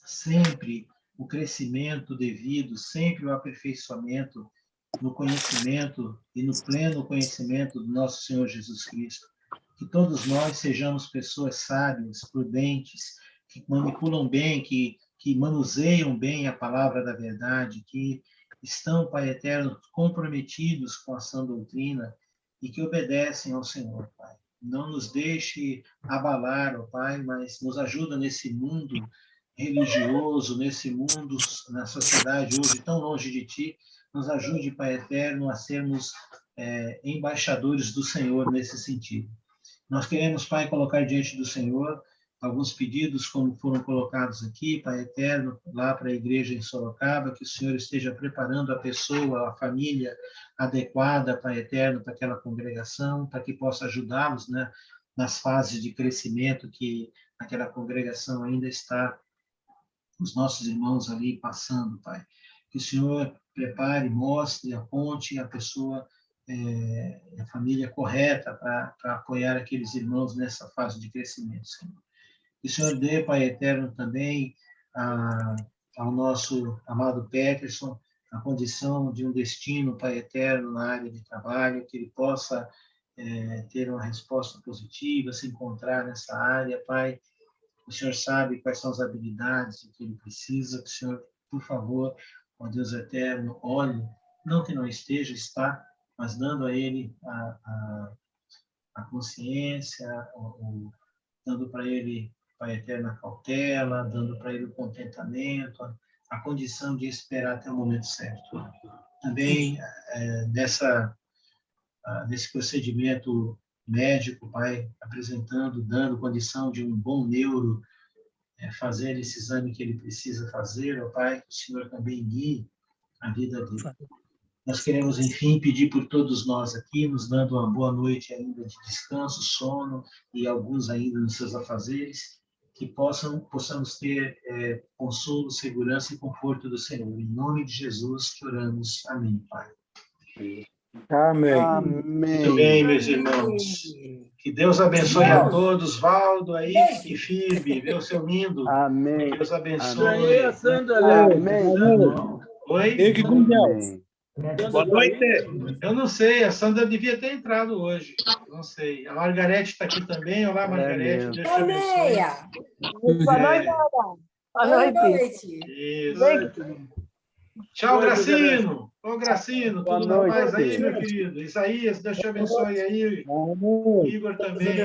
sempre o crescimento devido, sempre o aperfeiçoamento no conhecimento e no pleno conhecimento do nosso Senhor Jesus Cristo. Que todos nós sejamos pessoas sábias, prudentes, que manipulam bem, que manuseiam bem a palavra da verdade, que estão, Pai eterno, comprometidos com a sã doutrina e que obedecem ao Senhor, Pai. Não nos deixe abalar, ó Pai, mas nos ajuda nesse mundo religioso, nesse mundo, na sociedade hoje tão longe de Ti, nos ajude, Pai eterno, a sermos embaixadores do Senhor nesse sentido. Nós queremos, Pai, colocar diante do Senhor alguns pedidos, como foram colocados aqui, Pai eterno, lá para a igreja em Sorocaba, que o Senhor esteja preparando a pessoa, a família adequada, Pai eterno, para aquela congregação, para que possa ajudá-los, né, nas fases de crescimento que aquela congregação ainda está, os nossos irmãos ali passando, Pai. Que o Senhor prepare, mostre, aponte a pessoa, a família correta para apoiar aqueles irmãos nessa fase de crescimento, Senhor. Que o Senhor dê, Pai eterno, também ao nosso amado Peterson a condição de um destino, Pai eterno, na área de trabalho, que ele possa ter uma resposta positiva, se encontrar nessa área, Pai. O Senhor sabe quais são as habilidades que ele precisa, que o Senhor, por favor, ó Deus eterno, olhe, não que não esteja, está, mas dando a ele a consciência, dando para ele, Pai eterno, a cautela, dando para ele o contentamento, a condição de esperar até o momento certo. Também, nesse procedimento médico, Pai, apresentando, dando condição de um bom neuro, fazer esse exame que ele precisa fazer, ó Pai, que o Senhor também guie a vida dele. Nós queremos, enfim, pedir por todos nós aqui, nos dando uma boa noite ainda de descanso, sono, e alguns ainda nos seus afazeres, que possamos ter consolo, segurança e conforto do Senhor. Em nome de Jesus que oramos. Amém, Pai. Amém. Amém. Muito bem, meus irmãos. Que Deus abençoe a todos. Valdo, aí, fique firme, vê o seu lindo. Amém. Que Deus abençoe. Estranhei a Sandra. Amém. Oi? Fique com Deus. Boa noite. Eu não sei, a Sandra devia ter entrado hoje. Não sei. A Margarete está aqui também. Olá, Margarete. Deus te abençoe. Neia. Boa noite, Boa noite. Isso. Tchau, Gracino. Ô, Gracino, tudo na paz aí, meu querido? Isaías, Deus te abençoe aí. Igor também.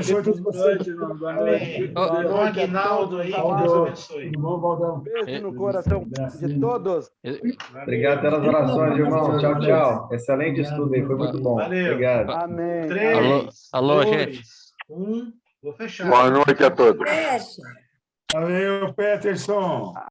O Aguinaldo aí, que Deus abençoe. Beijo no coração de todos. Obrigado pelas orações, irmão. Tchau, tchau. Excelente estudo aí, foi muito bom. Valeu. Obrigado. Amém. 3, Alô, 2, gente. 1. Vou fechar. Boa noite a todos. Fecha. Valeu, Peterson.